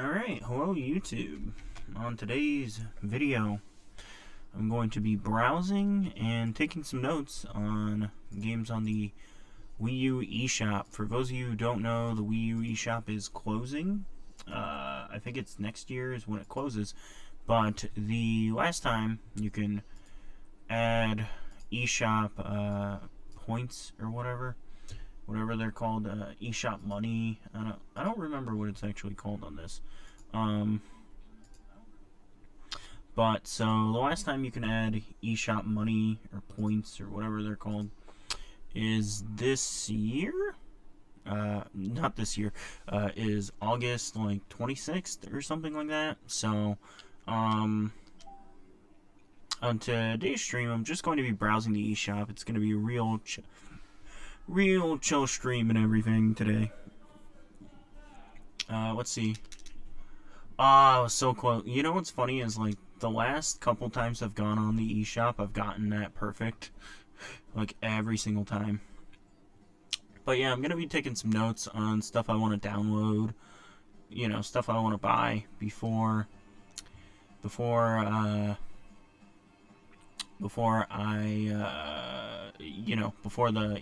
Alright, hello YouTube. On today's video, I'm going to be browsing and taking some notes on games on the Wii U eShop. For those of you who don't know, the Wii U eShop is closing. I think it's next year is when it closes. But the last time you can add eShop points or whatever they're called, eShop money. I don't remember what it's actually called on this. But so the last time you can add eShop money or points or whatever they're called is this year. Not this year. Is August like 26th or something like that. So on today's stream, I'm just going to be browsing the eShop. It's going to be a real chill stream and everything today. Let's see. I was so close. You know what's funny is, like, the last couple times I've gone on the eShop, I've gotten that perfect. Like, every single time. But yeah, I'm gonna be taking some notes on stuff I want to download. You know, stuff I want to buy before the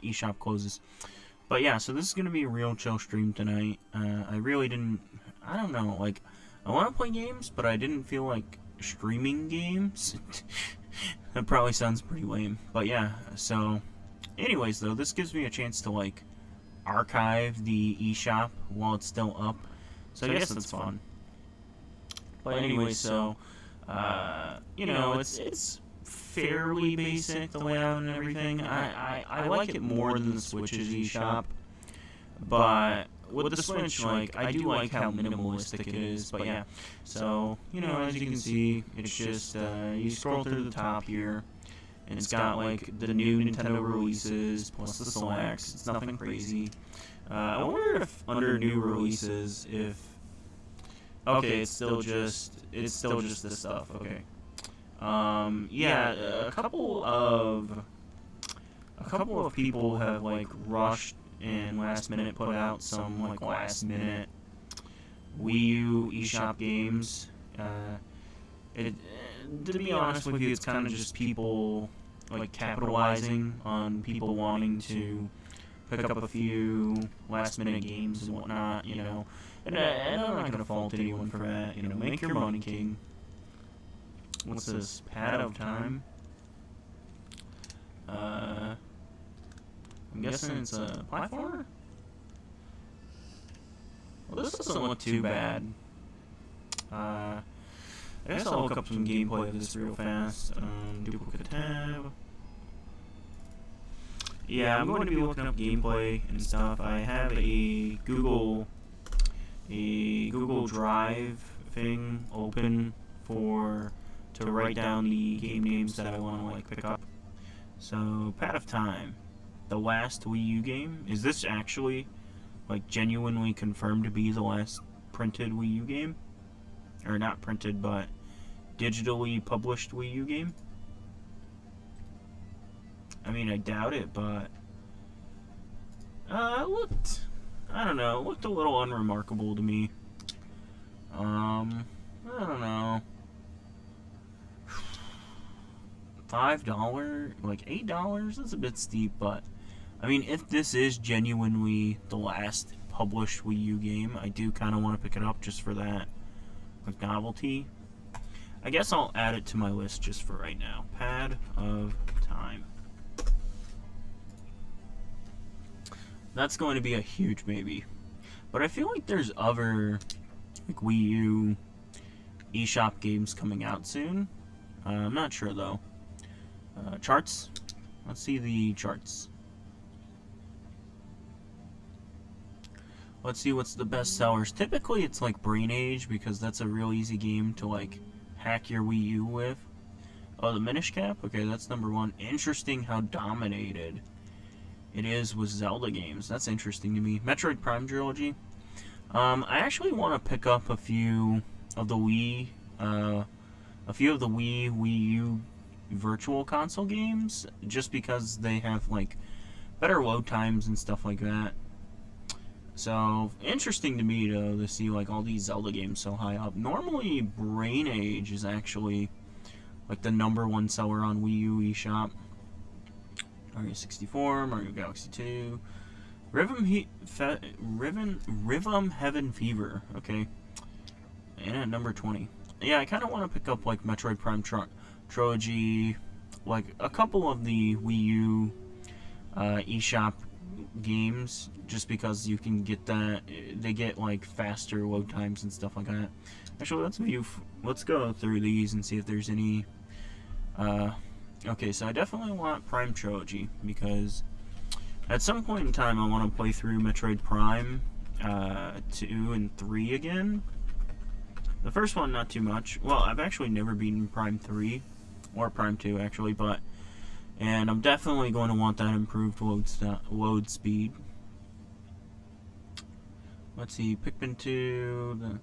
eShop closes. But yeah, so this is gonna be a real chill stream tonight. I don't know, like, I want to play games, but I didn't feel like streaming games. That probably sounds pretty lame. But yeah, so anyways though, this gives me a chance to like archive the eShop while it's still up. So I guess that's fun. But anyways, so you know, it's fairly basic, the layout and everything. I like it more than the Switch's eShop. But with the Switch, like, I do like how minimalistic it is, but yeah. So, you know, as you can see, it's just, you scroll through the top here, and it's got, like, the new Nintendo releases, plus the selects. It's nothing crazy. I wonder if under new releases, okay, it's still just this stuff, okay. Yeah, a couple of people have, like, rushed and last minute put out some like last minute Wii U eShop games. To be honest with you, it's kind of just people like capitalizing on people wanting to pick up a few last minute games and whatnot, you know. And I'm not gonna fault anyone for that. You know, make your money, king. What's this? Pad of Time. I'm guessing it's a platformer? Well, this doesn't look too bad. I guess I'll look up some gameplay of this real fast. Duplicate tab. Yeah, I'm going to be looking up gameplay and stuff. I have a Google Drive thing open to write down the game names that I want to like pick up. So, Pad of Time. The last Wii U game? Is this actually, like, genuinely confirmed to be the last printed Wii U game? Or not printed, but digitally published Wii U game? I mean, I doubt it, but it looked, I don't know, it looked a little unremarkable to me. I don't know. $5? Like, $8? That's a bit steep, but I mean, if this is genuinely the last published Wii U game, I do kind of want to pick it up just for that, like, novelty. I guess I'll add it to my list just for right now. Pad of Time. That's going to be a huge maybe. But I feel like there's other, like, Wii U eShop games coming out soon. I'm not sure, though. Charts? Let's see the charts. Let's see what's the best sellers. Typically, it's like Brain Age because that's a real easy game to like hack your Wii U with. Oh, the Minish Cap? Okay, that's number one. Interesting how dominated it is with Zelda games. That's interesting to me. Metroid Prime Trilogy. I actually want to pick up a few of the Wii U Virtual Console games just because they have like better load times and stuff like that. So, interesting to me, though, to see, like, all these Zelda games so high up. Normally, Brain Age is actually, like, the #1 seller on Wii U eShop. Mario 64, Mario Galaxy 2, Rhythm Heaven Fever, okay. And at number 20. Yeah, I kind of want to pick up, like, Metroid Prime Trilogy, like, a couple of the Wii U eShop games, just because you can get that, they get, like, faster load times and stuff like that. Actually, let's go through these and see if there's any, okay, so I definitely want Prime Trilogy, because at some point in time I want to play through Metroid Prime 2 and 3 again. The first one, not too much. Well, I've actually never beaten Prime 3, or Prime 2, actually, and I'm definitely going to want that improved load speed. Let's see, Pikmin 2.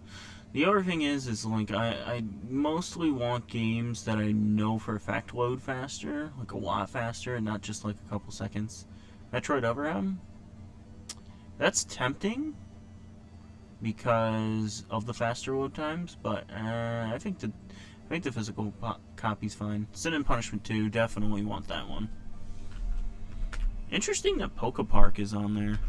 The other thing is like, I mostly want games that I know for a fact load faster, like a lot faster, and not just like a couple seconds. Metroid Overhead? That's tempting because of the faster load times, but I think the physical copy's fine. Sin and Punishment 2, definitely want that one. Interesting that Poke Park is on there.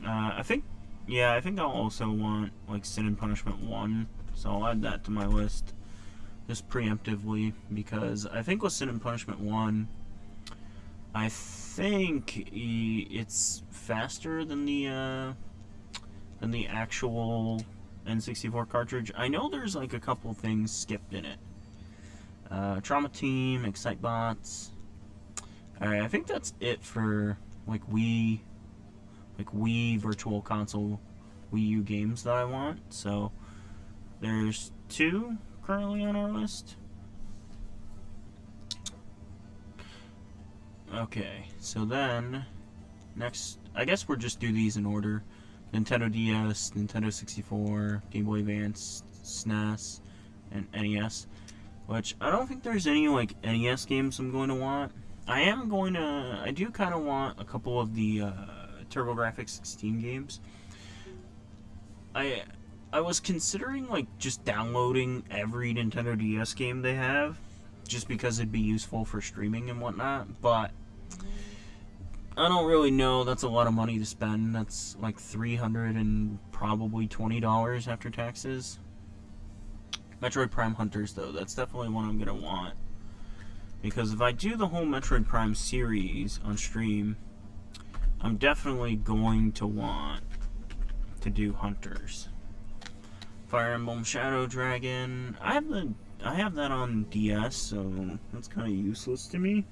I think I'll also want, like, Sin and Punishment 1, so I'll add that to my list just preemptively, because I think with Sin and Punishment 1, I think it's faster than the actual N64 cartridge. I know there's, like, a couple things skipped in it. Trauma Team, Excitebots. Alright, I think that's it for, like, Wii Virtual Console Wii U games that I want. So there's 2 currently on our list. Okay, so then next, I guess we'll just do these in order. Nintendo DS, Nintendo 64, Game Boy Advance, SNES, and NES. Which I don't think there's any, like, NES games I'm going to want. I do kind of want a couple of the TurboGrafx 16 games. I was considering, like, just downloading every Nintendo DS game they have, just because it'd be useful for streaming and whatnot, but I don't really know. That's a lot of money to spend. That's like $300 and probably $20 after taxes. Metroid Prime Hunters, though, that's definitely one I'm gonna want, because if I do the whole Metroid Prime series on stream, I'm definitely going to want to do Hunters. Fire Emblem Shadow Dragon. I have that on DS, so that's kind of useless to me.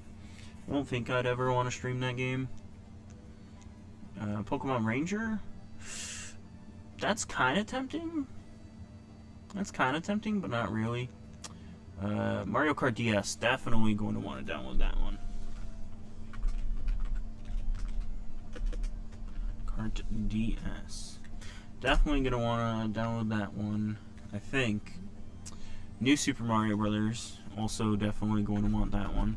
I don't think I'd ever want to stream that game. Pokemon Ranger. That's kind of tempting. But not really. Mario Kart DS. Definitely going to want to download that one. Kart DS. Definitely going to want to download that one, I think. New Super Mario Brothers. Also definitely going to want that one.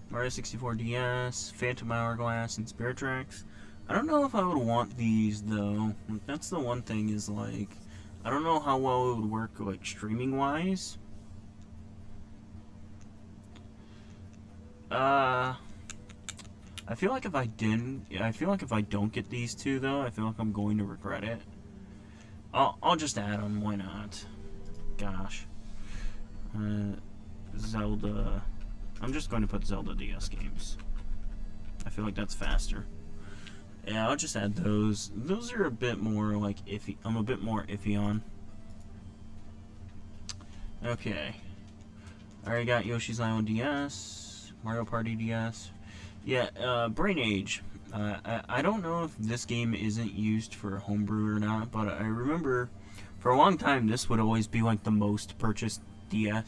Mario 64 DS, Phantom Hourglass, and Spirit Tracks. I don't know if I would want these, though. That's the one thing, is, like, I don't know how well it would work, like, streaming-wise. I feel like if I don't get these 2, though, I feel like I'm going to regret it. I'll just add them, why not? Gosh. Zelda. I'm just going to put Zelda DS games. I feel like that's faster. Yeah, I'll just add those. Those are a bit more, like, iffy. I'm a bit more iffy on. Okay. I already got Yoshi's Island DS, Mario Party DS. Yeah, Brain Age. I don't know if this game isn't used for homebrew or not, but I remember for a long time this would always be, like, the most purchased DS.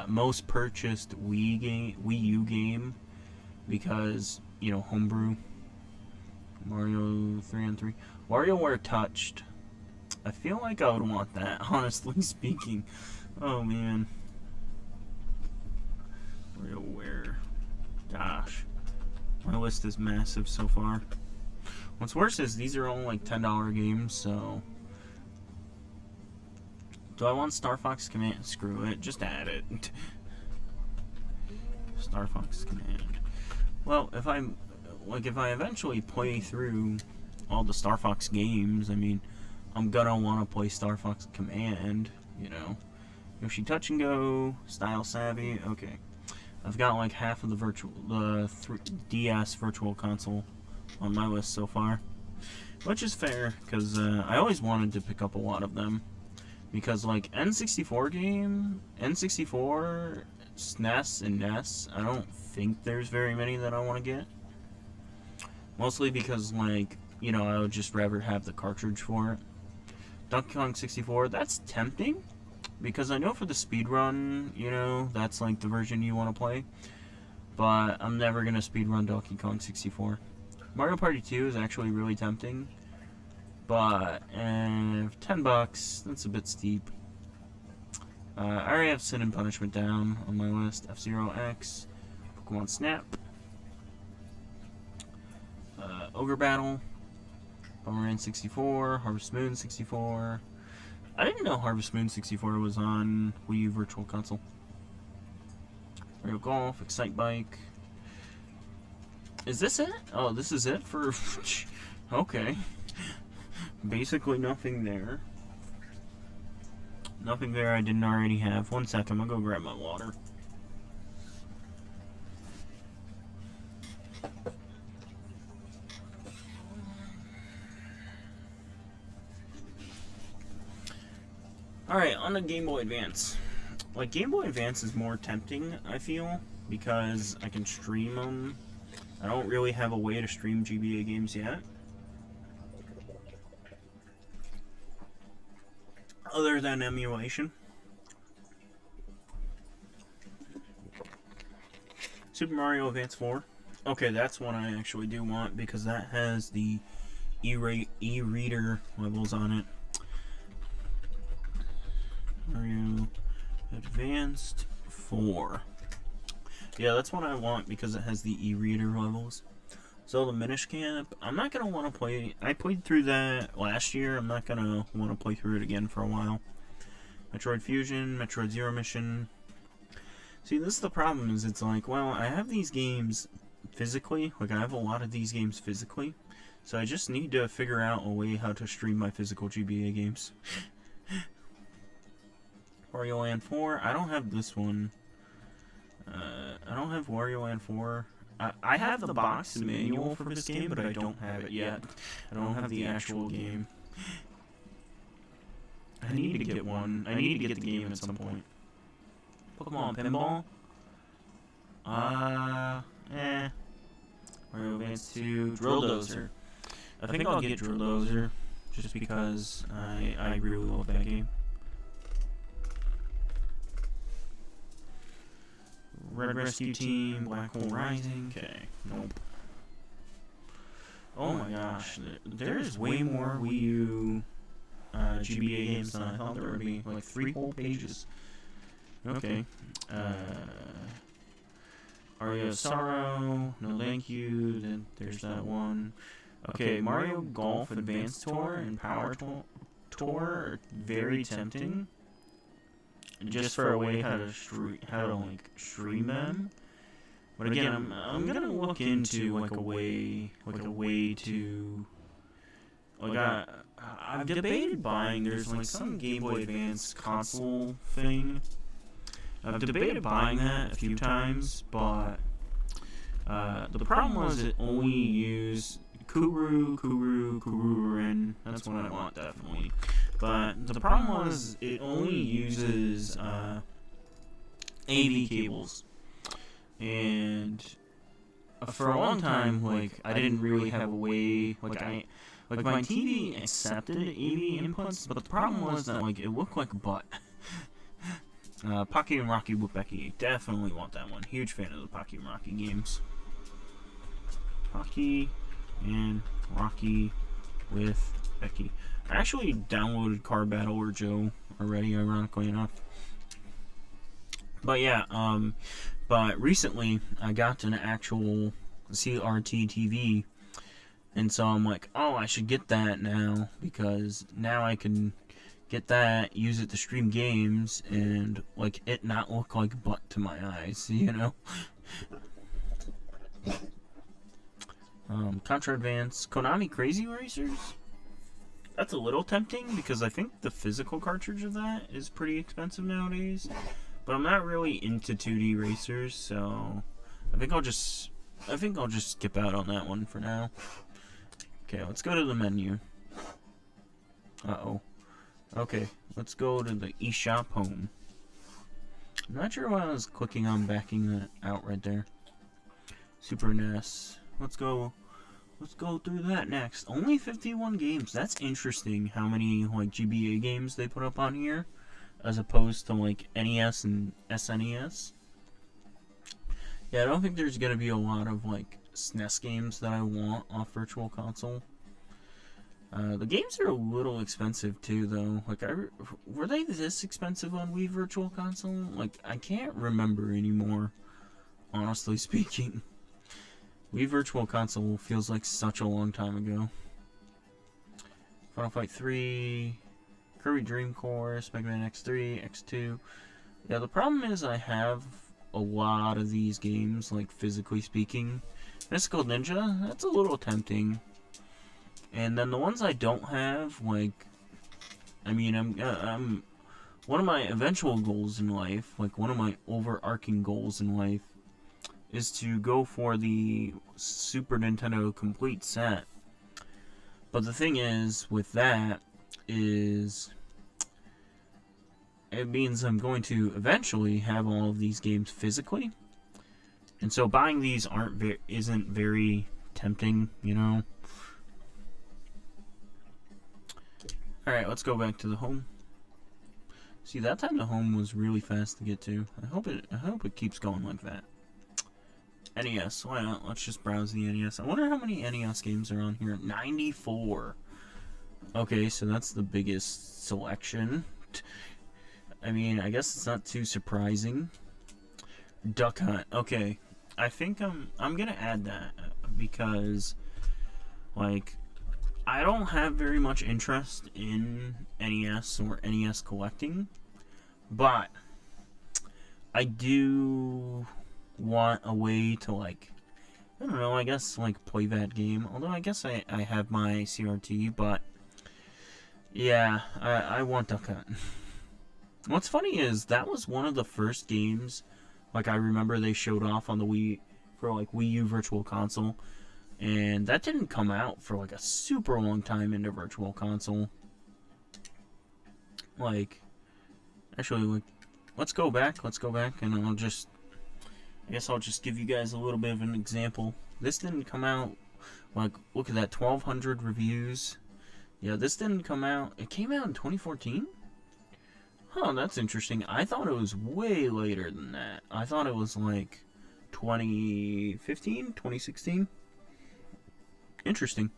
Most purchased Wii U game, because, you know, homebrew. Mario 3-on-3. WarioWare Touched. I feel like I would want that, honestly speaking. Oh, man. WarioWare. Gosh. My list is massive so far. What's worse is these are all like $10 games, so... Do I want Star Fox Command? Screw it, just add it. Star Fox Command. Well, if I eventually play through all the Star Fox games, I mean, I'm gonna want to play Star Fox Command, you know. Yoshi Touch and Go, Style Savvy, okay. I've got like half of the DS Virtual Console on my list so far, which is fair, because I always wanted to pick up a lot of them. Because, like, N64, SNES, and NES, I don't think there's very many that I want to get. Mostly because, like, you know, I would just rather have the cartridge for it. Donkey Kong 64, that's tempting. Because I know for the speedrun, you know, that's, like, the version you want to play. But I'm never going to speedrun Donkey Kong 64. Mario Party 2 is actually really tempting. But, $10, that's a bit steep. I already have Sin and Punishment down on my list. F-Zero X, Pokemon Snap, Ogre Battle, Bomberman 64, Harvest Moon 64. I didn't know Harvest Moon 64 was on Wii U Virtual Console. Mario Golf, Excite Bike. Is this it? Oh, this is it for... Okay. Basically nothing there. Nothing there I didn't already have. 1 second, I'm gonna go grab my water. Alright, on the Game Boy Advance. Like, Game Boy Advance is more tempting, I feel, because I can stream them. I don't really have a way to stream GBA games yet. Other than emulation. Super Mario Advance 4. Okay, that's one I actually do want because that has the e-reader levels on it. Mario Advanced 4. Yeah, that's what I want because it has the e-reader levels. Zelda Minish Camp, I'm not going to want to play... I played through that last year. I'm not going to want to play through it again for a while. Metroid Fusion, Metroid Zero Mission. See, this is the problem, is it's like, well, I have these games physically. Like, I have a lot of these games physically. So I just need to figure out a way how to stream my physical GBA games. Wario Land 4, I don't have this one. I don't have Wario Land 4. I have the box manual for this game, but I don't have it yet. I don't have the actual game. I need to get one. I need to get the game at some point. Pokemon Pinball? Mario Advance 2. Drill Dozer. I think I'll get Drill Dozer, just because I really love that game. Red Rescue Team, Black Hole Rising. Okay, nope. Oh my gosh, there's way more Wii U GBA games than I thought there would be. Like 3 whole pages. Okay. Aria of Sorrow, no thank you, then there's that one. Okay, Mario Golf Advance Tour and Power Tour are very tempting. Just for a way how to stream them. But again, I'm gonna look into like a way to I've debated buying. There's like some Game Boy Advance console thing. I've debated buying that a few times, but the problem was it only used Kururin. That's what I want, definitely. But the problem was it only uses AV cables, and for a long time, like, I didn't really have a way, like my TV accepted AV inputs, but the problem was that, like, it looked like a butt. Pocky and Rocky with Becky, definitely want that one. Huge fan of the Pocky and Rocky games. Pocky and Rocky with Becky. I actually downloaded Car Battler Joe already, ironically enough. But yeah, but recently I got an actual CRT TV, and so I'm like, oh, I should get that now, because now I can get that, use it to stream games, and like it not look like butt to my eyes, you know? Contra Advance, Konami Crazy Racers. That's a little tempting because I think the physical cartridge of that is pretty expensive nowadays. But I'm not really into 2D racers, so I think I'll just skip out on that one for now. Okay, let's go to the menu. Uh-oh. Okay, let's go to the eShop home. I'm not sure why I was clicking on backing that out right there. Super NES. Let's go through that next. Only 51 games. That's interesting how many like GBA games they put up on here, as opposed to like NES and SNES. Yeah, I don't think there's gonna be a lot of like SNES games that I want off Virtual Console. The games are a little expensive too, though. Like, were they this expensive on Wii Virtual Console? Like, I can't remember anymore, honestly speaking. Wii Virtual Console feels like such a long time ago. Final Fight 3, Kirby Dream Course, Mega Man X3, X2. Yeah, the problem is I have a lot of these games, like, physically speaking. Mystical Ninja, that's a little tempting. And then the ones I don't have, like, I mean, I'm one of my eventual goals in life, like one of my overarching goals in life, is to go for the Super Nintendo complete set. But the thing is, with that, is it means I'm going to eventually have all of these games physically, and so buying these isn't very tempting, you know. Alright, let's go back to the home. See, that time the home was really fast to get to. I hope it keeps going like that. NES, why not? Let's just browse the NES. I wonder how many NES games are on here. 94. Okay, so that's the biggest selection. I mean, I guess it's not too surprising. Duck Hunt. Okay, I think I'm gonna add that because, like, I don't have very much interest in NES or NES collecting, but I do want a way to, like, I don't know, I guess, like, play that game. Although I guess I have my CRT, but yeah, I want Duck Hunt. What's funny is that was one of the first games, like, I remember they showed off on the Wii, for, like, Wii U Virtual Console. And that didn't come out for like a super long time into Virtual Console. Like, actually, like, let's go back, and I guess I'll just give you guys a little bit of an example. This didn't come out, like, look at that, 1,200 reviews. Yeah, this didn't come out, it came out in 2014? Huh, that's interesting. I thought it was way later than that. I thought it was like 2015, 2016? Interesting.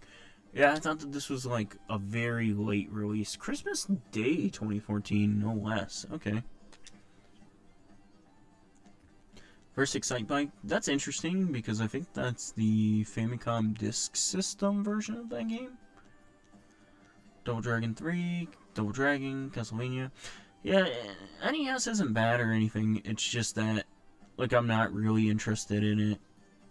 Yeah, I thought that this was like a very late release. Christmas Day 2014, no less. Okay. First Excite Bike. That's interesting because I think that's the Famicom Disk System version of that game. Double Dragon 3, Double Dragon, Castlevania. Yeah, NES isn't bad or anything. It's just that, like, I'm not really interested in it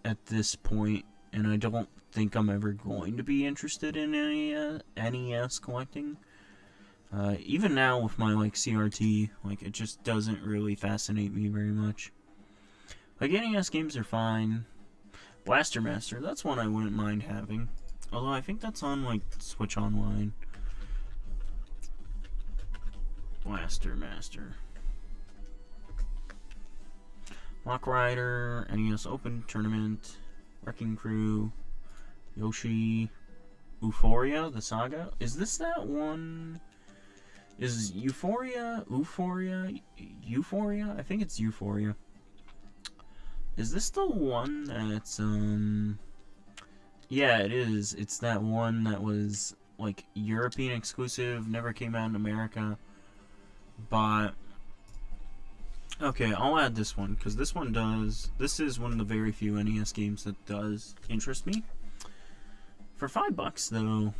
at this point. And I don't think I'm ever going to be interested in any NES collecting. Even now with my, like, CRT, like, it just doesn't really fascinate me very much. Like, NES games are fine. Blaster Master, that's one I wouldn't mind having. Although I think that's on, like, Switch Online. Blaster Master. Lock Rider, NES Open Tournament. Wrecking Crew, Yoshi, Euphoria, the saga. Is this that one? Is Euphoria? I think it's Euphoria. Is this the one that's, yeah, it is. It's that one that was like European exclusive, never came out in America. But okay, I'll add this one because this one does. This is one of the very few NES games that does interest me. For $5 though,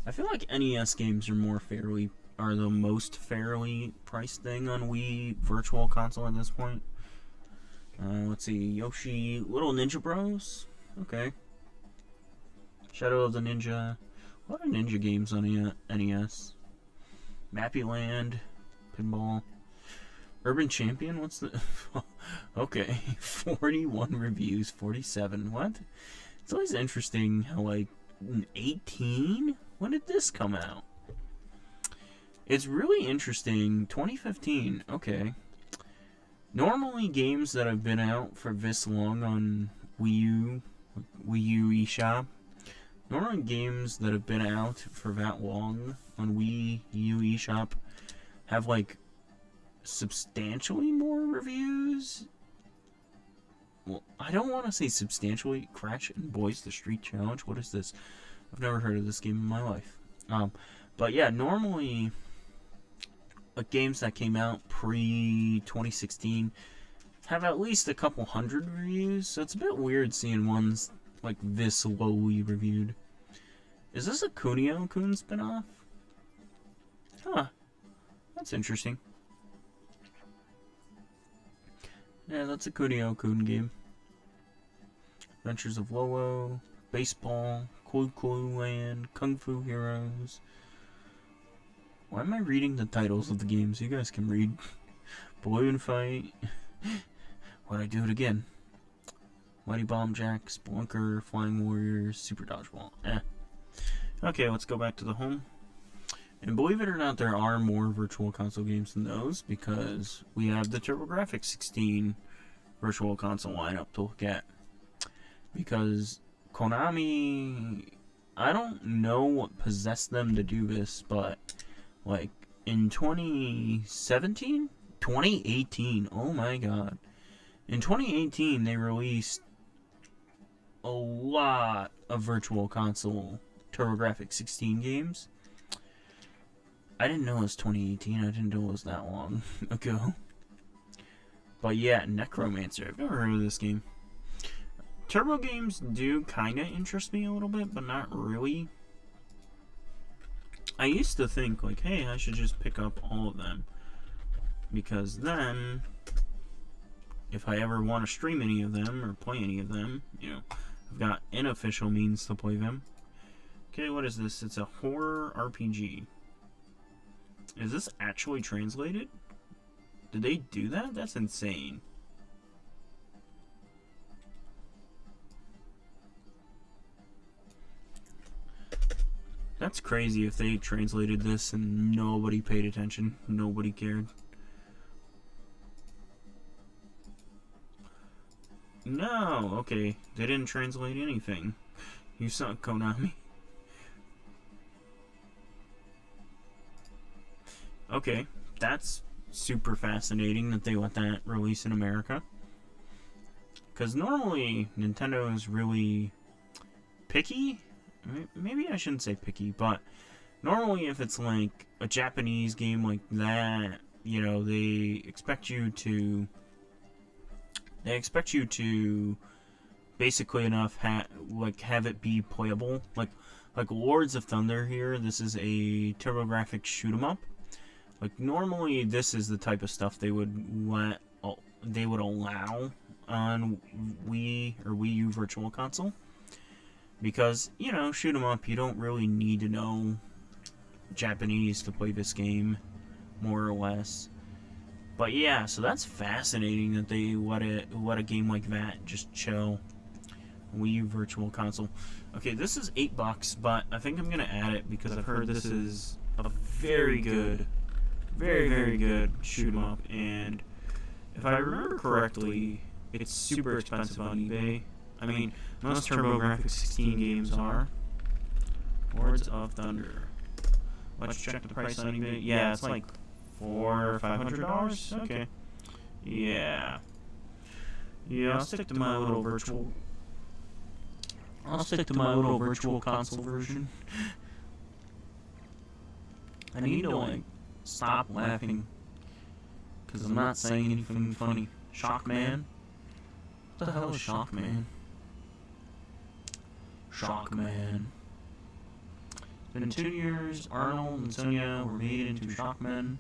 I feel like NES games are the most fairly priced thing on Wii Virtual Console at this point. Let's see, Yoshi, Little Ninja Bros. Okay. Shadow of the Ninja. A lot of ninja games on NES. Mappy Land, Pinball. Urban Champion? What's the... Okay, 41 reviews, 47. What? It's always interesting how, like, 18? When did this come out? It's really interesting. 2015. Okay. Normally, games that have been out for this long on Wii U eShop, normally games that have been out for that long on Wii U eShop have, like, substantially more reviews. Well, I don't want to say substantially. Crash and Boys the Street Challenge. What is this? I've never heard of this game in my life. But yeah, normally games that came out pre-2016 have at least a couple hundred reviews, so it's a bit weird seeing ones like this lowly reviewed. Is this a Kunio-kun spinoff? Huh. That's interesting. Yeah, that's a Kunio-kun game. Adventures of Lolo, Baseball, Cool Land, Kung Fu Heroes. Why am I reading the titles of the games? You guys can read. Balloon Fight. Why'd I do it again? Mighty Bomb Jacks, Blunker, Flying Warriors, Super Dodgeball. Okay, let's go back to the home. And believe it or not, there are more Virtual Console games than those, because we have the TurboGrafx 16 Virtual Console lineup to look at. Because Konami, I don't know what possessed them to do this, but like in 2017? 2018, oh my god. In 2018, they released a lot of Virtual Console TurboGrafx 16 games. I didn't know it was 2018. I didn't know it was that long ago. But yeah, Necromancer. I've never heard of this game. Turbo games do kind of interest me a little bit, but not really. I used to think, like, hey, I should just pick up all of them. Because then, if I ever want to stream any of them or play any of them, you know, I've got unofficial means to play them. Okay, what is this? It's a horror RPG. Is this actually translated? Did they do that? That's insane. That's crazy if they translated this and nobody paid attention. Nobody cared. No, okay. They didn't translate anything. You suck, Konami. Okay, that's super fascinating that they let that release in America. Because normally, Nintendo is really picky. Maybe I shouldn't say picky, but normally if it's like a Japanese game like that, you know, they expect you to basically have it be playable. Like Lords of Thunder here, this is a TurboGrafx shoot 'em up. Like normally this is the type of stuff they would allow on Wii or Wii U Virtual Console. Because, you know, shoot 'em up, you don't really need to know Japanese to play this game, more or less. But yeah, so that's fascinating that they let a game like that just chill. Wii U Virtual Console. Okay, this is $8, but I think I'm gonna add it because I've heard this is a very good, very good shoot 'em up, and if I remember correctly, it's super expensive on eBay. I mean, most TurboGrafx 16 games are. Lords of Thunder. Let's check the price on eBay. Yeah, it's like $400 or $500. Okay. Yeah. Yeah, I'll stick to my little virtual I'll stick to my little virtual console version. I need to, like, stop laughing, because I'm not saying anything funny. Shockman? What the hell is Shockman? Shockman. Been 2 years, Arnold and Sonia were made into Shockmen.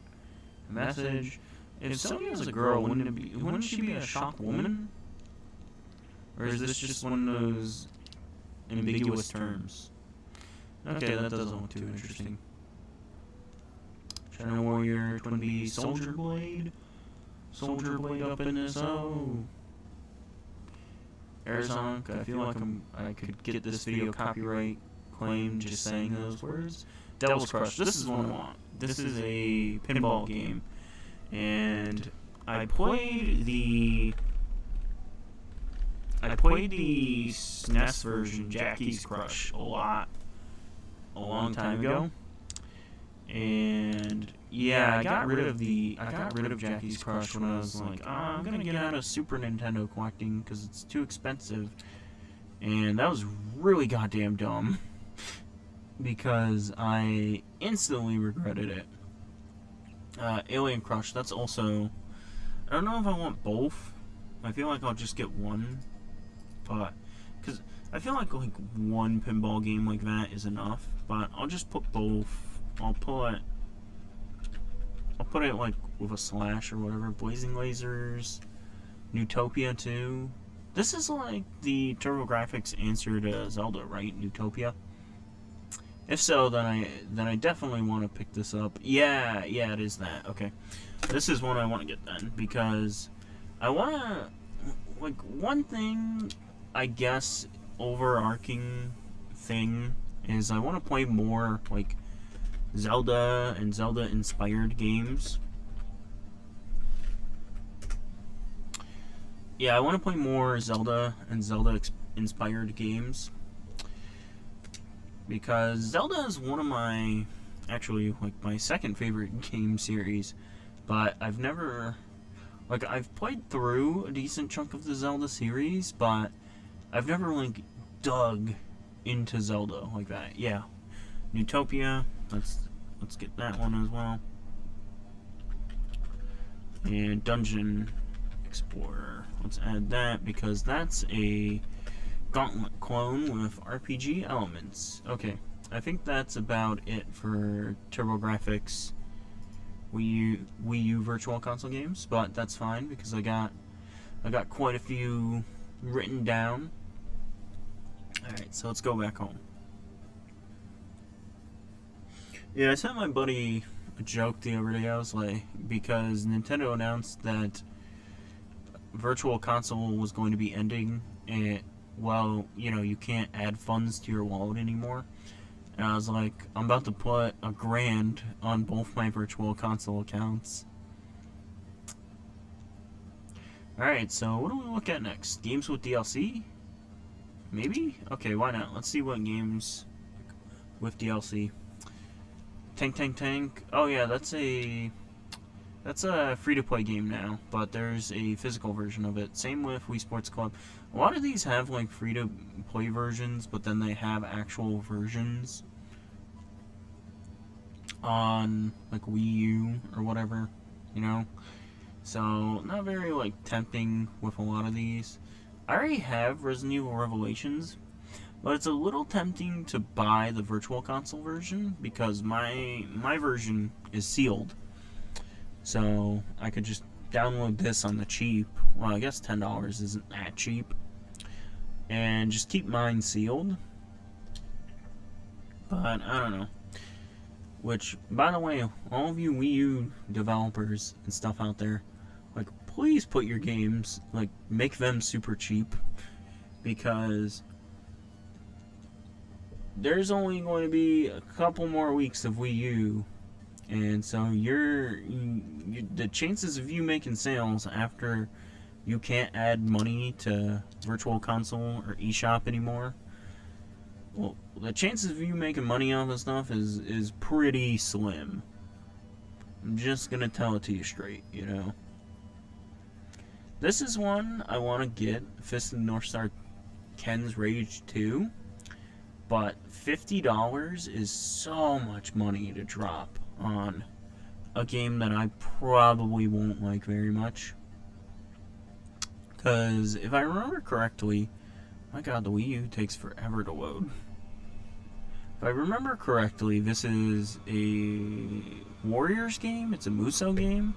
A message. If Sonia's a girl, wouldn't she be a shock woman? Or is this just one of those ambiguous terms? Okay, that doesn't look too interesting. Shadow Warrior, Twin Bee, Soldier Blade. Soldier Blade up in this. Oh. Arizonk, I feel like I could get this video copyright claim just saying those words. Devil's Crush, this is one I want. This is a pinball game. And I played the SNES version, Jackie's Crush, a long time ago. And yeah, I got rid of Jackie's Crush when I was like, I'm gonna get out of Super Nintendo collecting because it's too expensive. And that was really goddamn dumb because I instantly regretted it. Alien Crush, that's also, I don't know if I want both. I feel like I'll just get one, but because I feel like one pinball game like that is enough. But I'll just put both. I'll put it like with a slash or whatever. Blazing Lasers, Newtopia 2. This is like the TurboGrafx answer to Zelda, right? Newtopia. If so, then I definitely want to pick this up. Yeah, it is that. Okay, this is one I want to get then because I want to, like, one thing, I guess, overarching thing is I want to play more like Zelda and Zelda-inspired games. Yeah, I want to play more Zelda and Zelda-inspired games. Because Zelda is one of my, actually, like, my second favorite game series. But I've never, like, I've played through a decent chunk of the Zelda series, but I've never, like, dug into Zelda like that. Yeah. Newtopia, let's get that one as well. And Dungeon Explorer, let's add that because that's a Gauntlet clone with RPG elements. Okay, I think that's about it for TurboGrafx Wii U Virtual Console games, but that's fine because I got quite a few written down. Alright, so let's go back home. Yeah, I sent my buddy a joke the other day. I was like, because Nintendo announced that Virtual Console was going to be ending, and well, you know, you can't add funds to your wallet anymore. And I was like, I'm about to put $1,000 on both my Virtual Console accounts. Alright, so what do we look at next? Games with DLC? Maybe? Okay, why not? Let's see what games with DLC. Tank. Oh yeah, that's a free-to-play game now, but there's a physical version of it. Same with Wii Sports Club. A lot of these have like free-to-play versions, but then they have actual versions on like Wii U or whatever, you know? So, not very like tempting with a lot of these. I already have Resident Evil Revelations, but it's a little tempting to buy the Virtual Console version because my version is sealed. So I could just download this on the cheap. Well, I guess $10 isn't that cheap. And just keep mine sealed. But I don't know. Which, by the way, all of you Wii U developers and stuff out there, like, please put your games, like, make them super cheap. Because there's only going to be a couple more weeks of Wii U. And so the chances of you making sales after you can't add money to Virtual Console or eShop anymore, well, the chances of you making money on this stuff is pretty slim. I'm just gonna tell it to you straight, you know. This is one I want to get, Fist of the North Star Ken's Rage 2, but $50 is so much money to drop on a game that I probably won't like very much. Because if I remember correctly, my god, the Wii U takes forever to load. If I remember correctly, this is a Warriors game. It's a Musou game.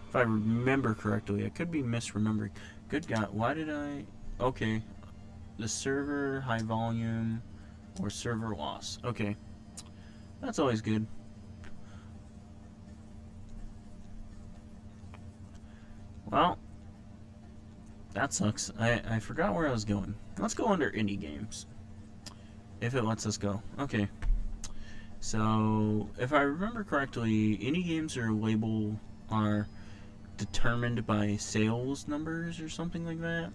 If I remember correctly, I could be misremembering. Good God, why did I... Okay. The server, high volume, or server loss. Okay. That's always good. Well, that sucks. I forgot where I was going. Let's go under indie games. If it lets us go. Okay. So, if I remember correctly, indie games are determined by sales numbers or something like that.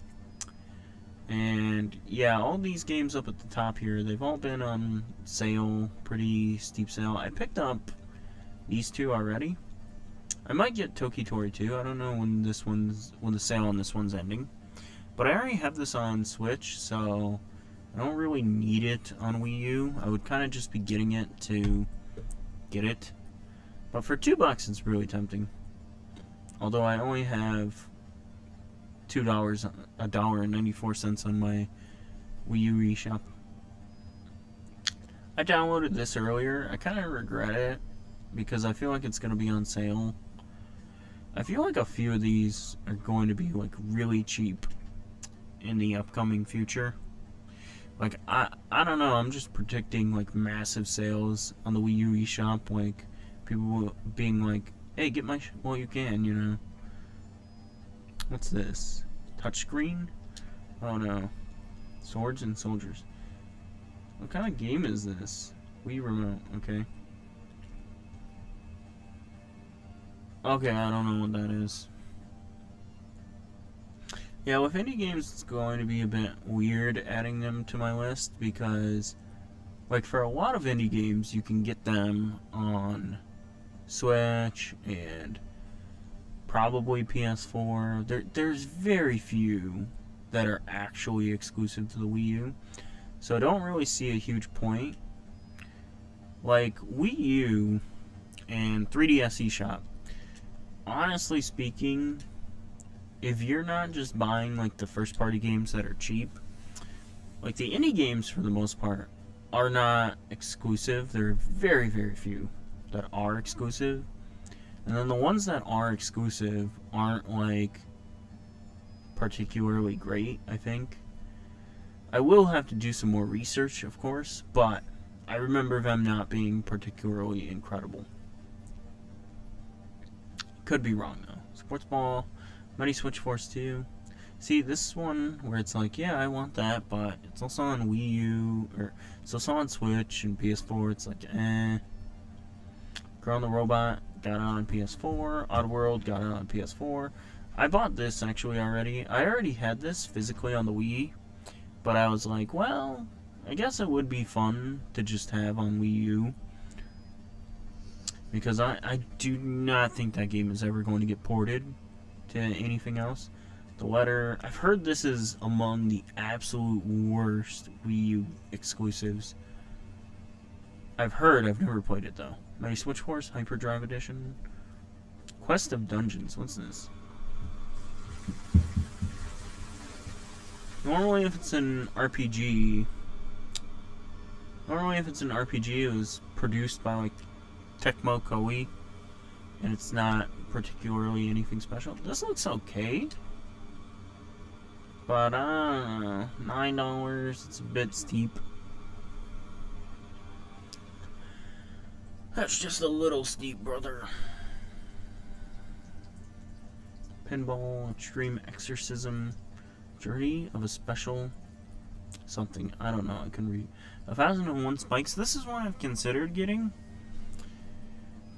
And yeah, all these games up at the top here, they've all been on sale, pretty steep sale. I picked up these two already. I might get Tokitori too. I don't know when the sale on this one's ending. But I already have this on Switch, so I don't really need it on Wii U. I would kind of just be getting it to get it. But for $2, it's really tempting. Although I only have $1.94 on my Wii U eShop. I downloaded this earlier. I kind of regret it because I feel like it's going to be on sale. I feel like a few of these are going to be like really cheap in the upcoming future. Like I don't know, I'm just predicting like massive sales on the Wii U eShop, like people being like, "Hey, get my well, you can, you know." What's this? Touchscreen? Oh no. Swords and Soldiers. What kind of game is this? Wii Remote, okay. Okay, I don't know what that is. Yeah, with indie games, it's going to be a bit weird adding them to my list because, like, for a lot of indie games, you can get them on Switch and probably PS4. There's very few that are actually exclusive to the Wii U, so I don't really see a huge point. Like, Wii U and 3DS eShop, honestly speaking, if you're not just buying like the first party games that are cheap, like the indie games for the most part are not exclusive. There are very, very few that are exclusive. And then the ones that are exclusive aren't like particularly great, I think. I will have to do some more research, of course, but I remember them not being particularly incredible. Could be wrong though. Sports Ball, Mighty Switch Force 2. See, this one where it's like, yeah, I want that, but it's also on Wii U, or it's also on Switch and PS4. It's like, eh. Girl and the Robot got it on PS4. Oddworld got it on PS4. I bought this actually already. I already had this physically on the Wii, but I was like, well, I guess it would be fun to just have on Wii U. Because I do not think that game is ever going to get ported to anything else. The Letter, I've heard this is among the absolute worst Wii U exclusives. I've heard, I've never played it though. Mighty Switch Force, Hyperdrive Edition. Quest of Dungeons, what's this? Normally if it's an RPG, it was produced by like Tecmo Koei, and it's not particularly anything special. This looks okay, but I don't know, $9, it's a bit steep. That's just a little steep, brother. Pinball Extreme Exorcism, Journey of a Special something, I don't know, I can read. 1001 Spikes, this is one I've considered getting.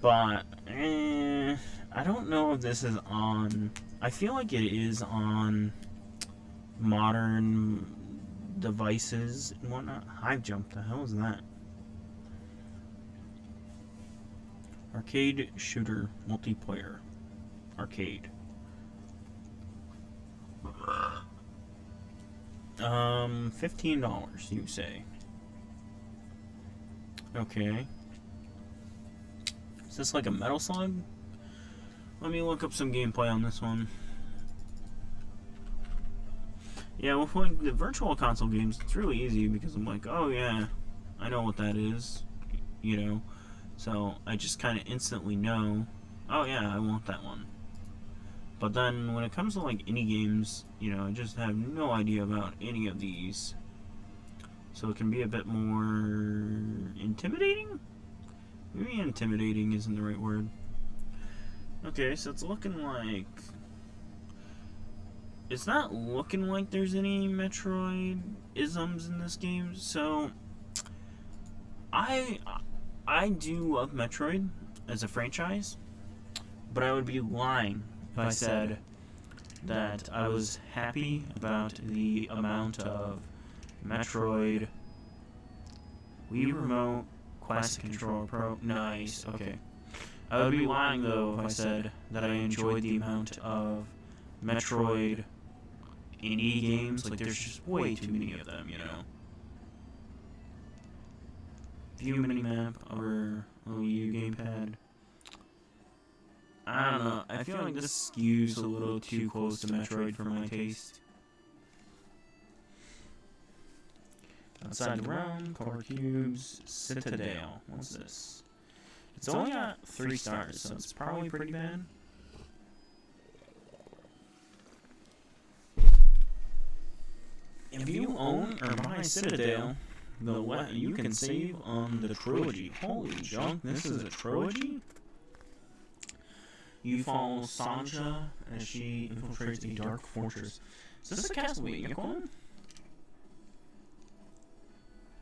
But, I don't know if this is on... I feel like it is on modern devices and whatnot. Hive Jump, the hell is that? Arcade Shooter Multiplayer. Arcade. $15, you say. Okay. Is this like a Metal Slug? Let me look up some gameplay on this one. Yeah, with like the virtual console games, it's really easy because I'm like, oh yeah, I know what that is, you know. So I just kind of instantly know, oh yeah, I want that one. But then when it comes to like indie games, you know, I just have no idea about any of these. So it can be a bit more intimidating? Maybe intimidating isn't the right word. Okay, so it's looking like... It's not looking like there's any Metroid-isms in this game, so... I do love Metroid as a franchise, but I would be lying if I said that I was happy about the amount of Metroid Wii Remote Classic Controller Pro. Nice, okay. I would be lying though if I said that I enjoyed the amount of Metroid indie games. Like, there's just way too many of them, you know. View minimap or Wii U gamepad. I don't know. I feel like this skews a little too close to Metroid for my taste. Outside the Realm, Core Cubes, Citadel. What's this? It's only got 3 stars, so it's probably pretty bad. If you own or buy Citadel, you can save on the Trilogy. Holy junk, this is a Trilogy? You follow Sanja as she infiltrates a dark fortress. Is this a Castlevania clone?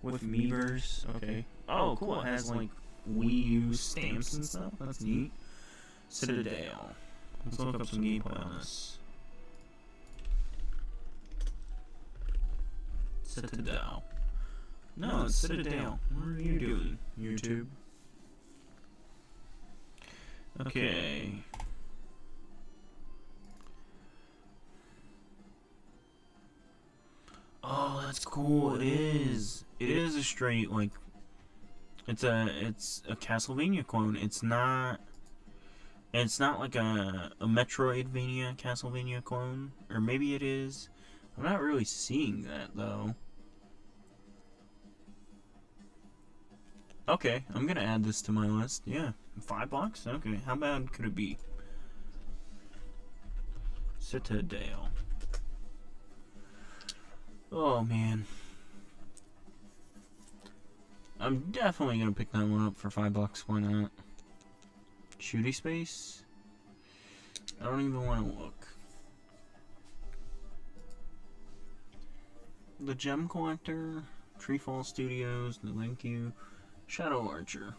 With Miiverse, okay. Oh, cool, it has like Wii U stamps and stuff. That's neat. Citadel. Let's look up some gameplay on this. Citadel. No, it's Citadel. What are you doing, YouTube? Okay. Oh, that's cool. It is. It is a straight, like, it's a Castlevania clone. It's not like a Metroidvania Castlevania clone, or maybe it is. I'm not really seeing that though. Okay, I'm gonna add this to my list. Yeah, $5. Okay, how bad could it be? Citadel. Oh man, I'm definitely gonna pick that one up for $5. Why not? Shooty Space. I don't even want to look. The Gem Collector, Treefall Studios, no thank you. Shadow Archer.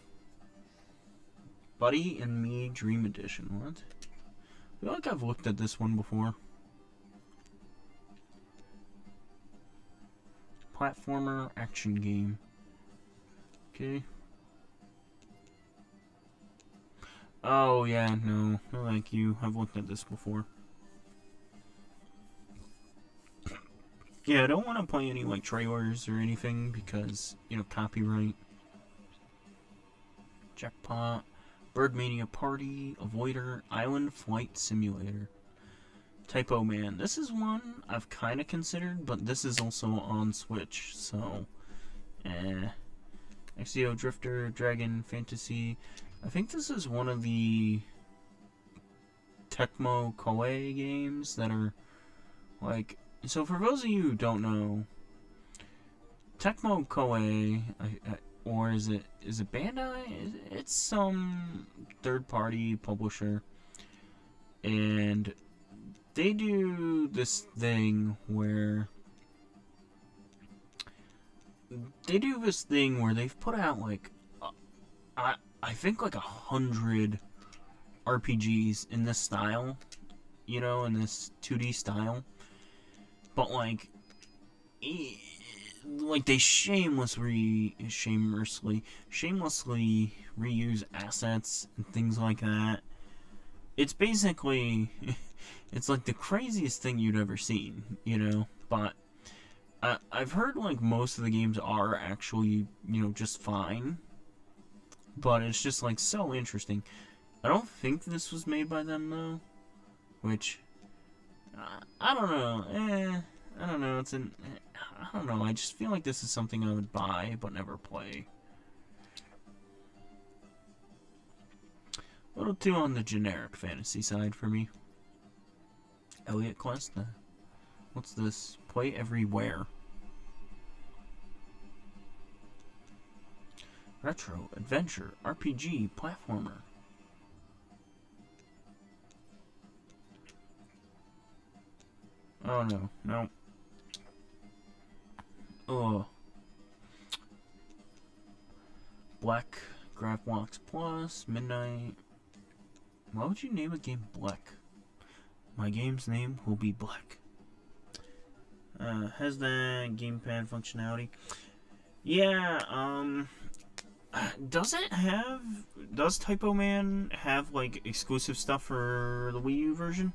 Buddy and Me Dream Edition. What? I feel like I've looked at this one before. Platformer action game. Okay. Oh, yeah, no. No, thank you. I've looked at this before. Yeah, I don't want to play any, like, trailers or anything because, you know, copyright. Jackpot. Birdmania Party. Avoider. Island Flight Simulator. Typo Man. This is one I've kind of considered, but this is also on Switch, so... Exio Drifter. Dragon Fantasy. I think this is one of the Tecmo Koei games that are, like... So for those of you who don't know, Tecmo Koei, or is it Bandai? It's some third-party publisher, and they do this thing where they've put out like I think like 100 RPGs in this style, you know, in this 2D style. But like they shamelessly reuse assets and things like that. It's basically, it's like the craziest thing you'd ever seen, you know. But I've heard like most of the games are actually, you know, just fine, but it's just like so interesting. I don't think this was made by them though, which I don't know. I don't know. I don't know. I just feel like this is something I would buy but never play. A little too on the generic fantasy side for me. Elliot Quest. What's this? Play everywhere. Retro, adventure, RPG, platformer. Oh no, no. Oh. Black, Graph Walks Plus, Midnight. Why would you name a game Black? My game's name will be Black. Has that gamepad functionality? Yeah, does Typo Man have, like, exclusive stuff for the Wii U version?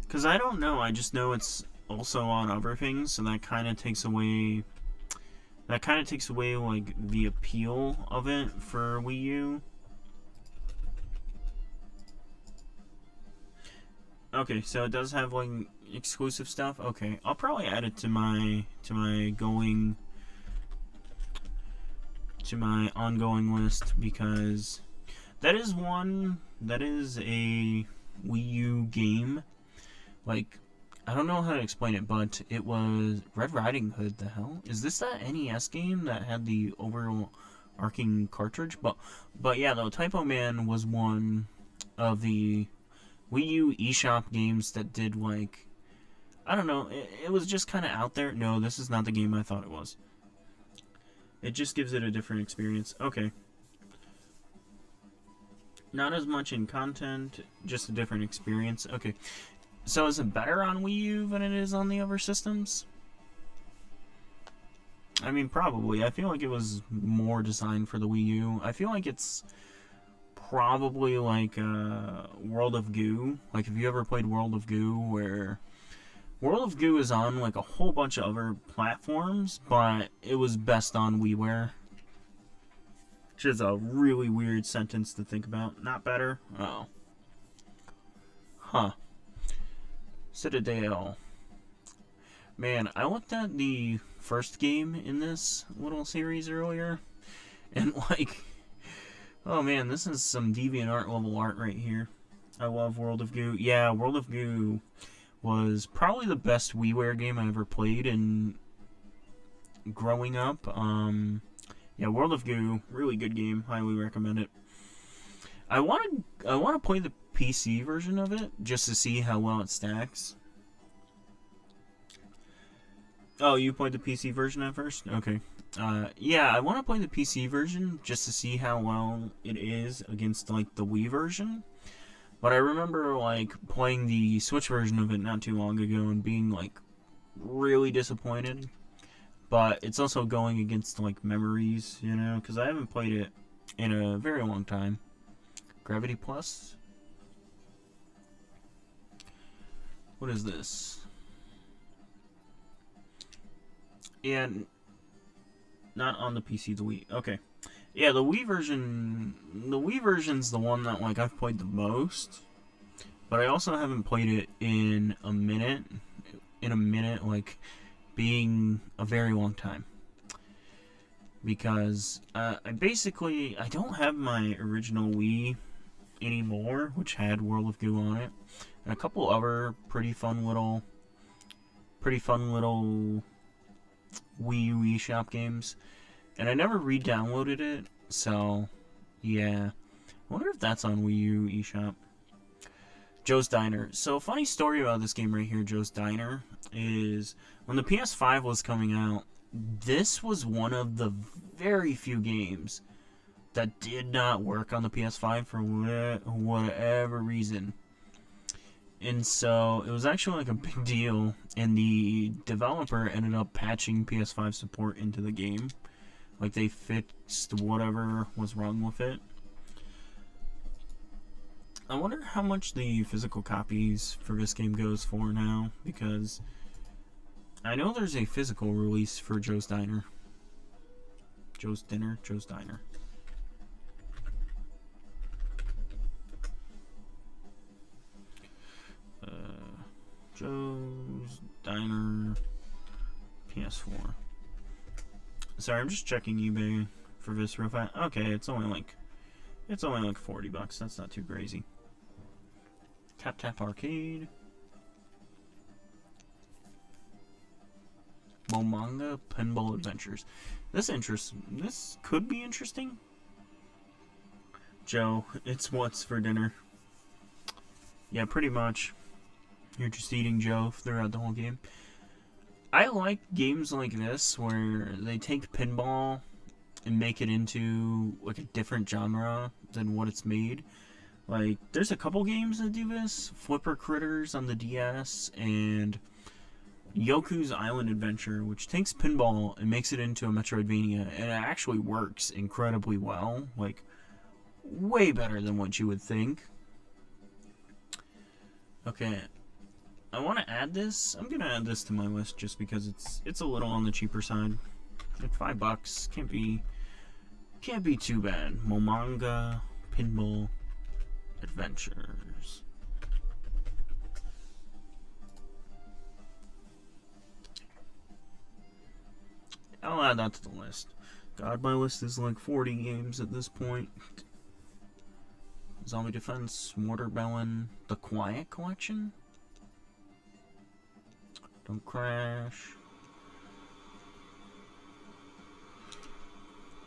Because I don't know, I just know it's also on other things, so that kind of takes away, like, the appeal of it for Wii U. Okay, so it does have, like, exclusive stuff? Okay, I'll probably add it to my ongoing list, because that is a Wii U game. Like, I don't know how to explain it, but it was Red Riding Hood. The hell is this? That NES game that had the overarching cartridge? But yeah, though, Typo Man was one of the Wii U eShop games that did, like, I don't know, it was just kind of out there. No, this is not the game I thought it was. It just gives it a different experience. Okay. Not as much in content, just a different experience. Okay. So is it better on Wii U than it is on the other systems? I mean, probably. I feel like it was more designed for the Wii U. I feel like it's probably like World of Goo. Like, if you ever played World of Goo, where World of Goo is on like a whole bunch of other platforms, but it was best on WiiWare. Which is a really weird sentence to think about. Not better? Oh. Huh. Citadel. Man, I looked at the first game in this little series earlier, and like, oh man, this is some DeviantArt level art right here. I love World of Goo. Yeah, World of Goo was probably the best WiiWare game I ever played in growing up. Yeah, World of Goo, really good game. Highly recommend it. I want to play the PC version of it just to see how well it stacks. Oh, you played the PC version at first? Okay. Yeah, I want to play the PC version just to see how well it is against, like, the Wii version. But I remember, like, playing the Switch version of it not too long ago and being, like, really disappointed. But it's also going against, like, memories, you know, because I haven't played it in a very long time. Gravity Plus? What is this? Yeah, not on the PC, the Wii. Okay. Yeah, the Wii version's the one that, like, I've played the most. But I also haven't played it in a minute, like, being a very long time. Because, I don't have my original Wii anymore, which had World of Goo on it. And a couple other pretty fun little Wii U eShop games, and I never re-downloaded it, so yeah. I wonder if that's on Wii U eShop. Joe's Diner. So, funny story about this game right here, Joe's Diner, is when the PS5 was coming out, this was one of the very few games that did not work on the PS5 for whatever reason. And so, it was actually like a big deal, and the developer ended up patching PS5 support into the game. Like, they fixed whatever was wrong with it. I wonder how much the physical copies for this game goes for now, because I know there's a physical release for Joe's Diner. Joe's Dinner? Joe's Diner. Joe's Diner PS4. Sorry, I'm just checking eBay for this real fast. Okay, it's only like $40. That's not too crazy. Tap Tap Arcade. Momanga Pinball Adventures. This could be interesting. Joe, it's what's for dinner. Yeah, pretty much. You're just eating Joe throughout the whole game. I like games like this where they take pinball and make it into like a different genre than what it's made. Like, there's a couple games that do this. Flipper Critters on the DS and Yoku's Island Adventure, which takes pinball and makes it into a Metroidvania, and it actually works incredibly well. Like, way better than what you would think. Okay, I want to add this. I'm gonna add this to my list just because it's a little on the cheaper side. Like $5 can't be too bad. Momanga Pinball Adventures. I'll add that to the list. God, my list is like 40 games at this point. Zombie Defense, Waterbellin, The Quiet Collection, Don't Crash,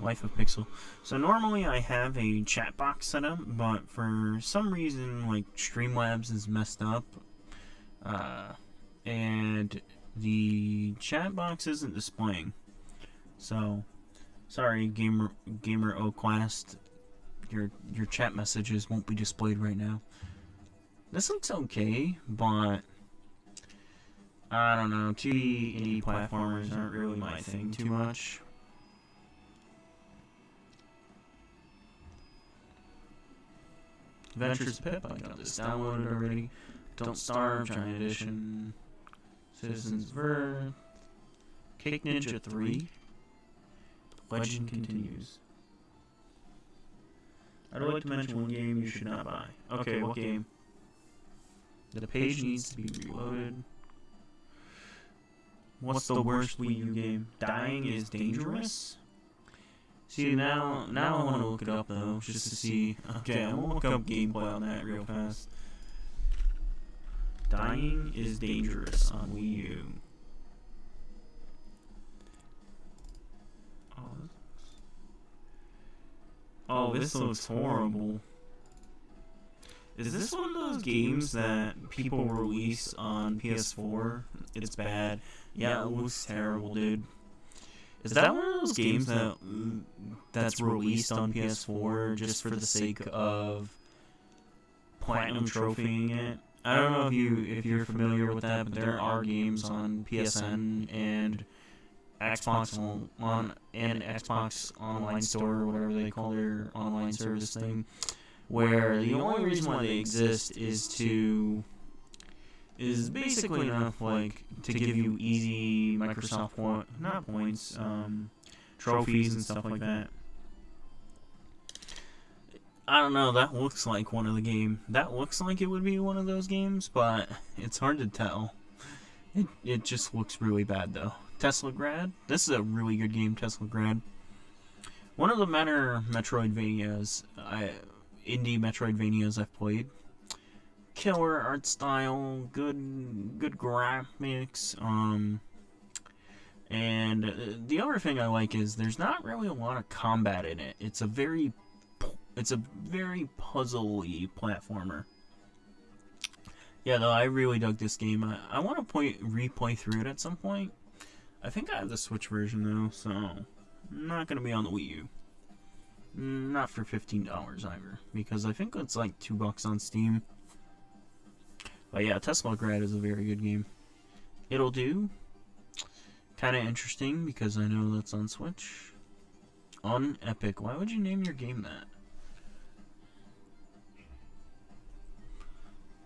Life of Pixel. So normally I have a chat box set up, but for some reason, like, Streamlabs is messed up, and the chat box isn't displaying. So, sorry, Gamer Oclast, your chat messages won't be displayed right now. This looks okay, but I don't know. 2D indie platformers aren't really my thing too much. Adventures Pip, I got this downloaded already. Don't Starve, Giant Edition, Citizens of Earth, Cake Ninja 3. Legend continues. I'd like to mention one game you should not buy. Okay, what game? The page needs to be reloaded. What's the worst Wii U game? Dying is Dangerous? See, now I want to look it up, though, just to see. Okay, I'm going to look up gameplay on that real fast. Dying is Dangerous on Wii U. Oh, this looks horrible. Is this one of those games that people release on PS4? It's bad. Yeah, it looks terrible, dude. Is that one of those games that's released on PS4 just for the sake of platinum trophying it? I don't know if you're familiar with that, but there are games on PSN and Xbox Xbox Online Store, or whatever they call their online service thing, where the only reason why they exist is basically enough, like, to give you easy Microsoft points, trophies and stuff like that. I don't know, that looks like one of the game. That looks like it would be one of those games, but it's hard to tell. It just looks really bad, though. Tesla Grad. This is a really good game, Tesla Grad. One of the better Metroidvanias, indie Metroidvanias I've played. Killer art style, good graphics, and the other thing I like is there's not really a lot of combat in it. It's a very puzzly platformer. Yeah, though, I really dug this game. I want to replay through it at some point. I think I have the Switch version, though, so not going to be on the Wii U. Not for $15 either, because I think it's like $2 on Steam. But yeah, Tesla Grad is a very good game. It'll do. Kind of interesting, because I know that's on Switch. Unepic. Why would you name your game that?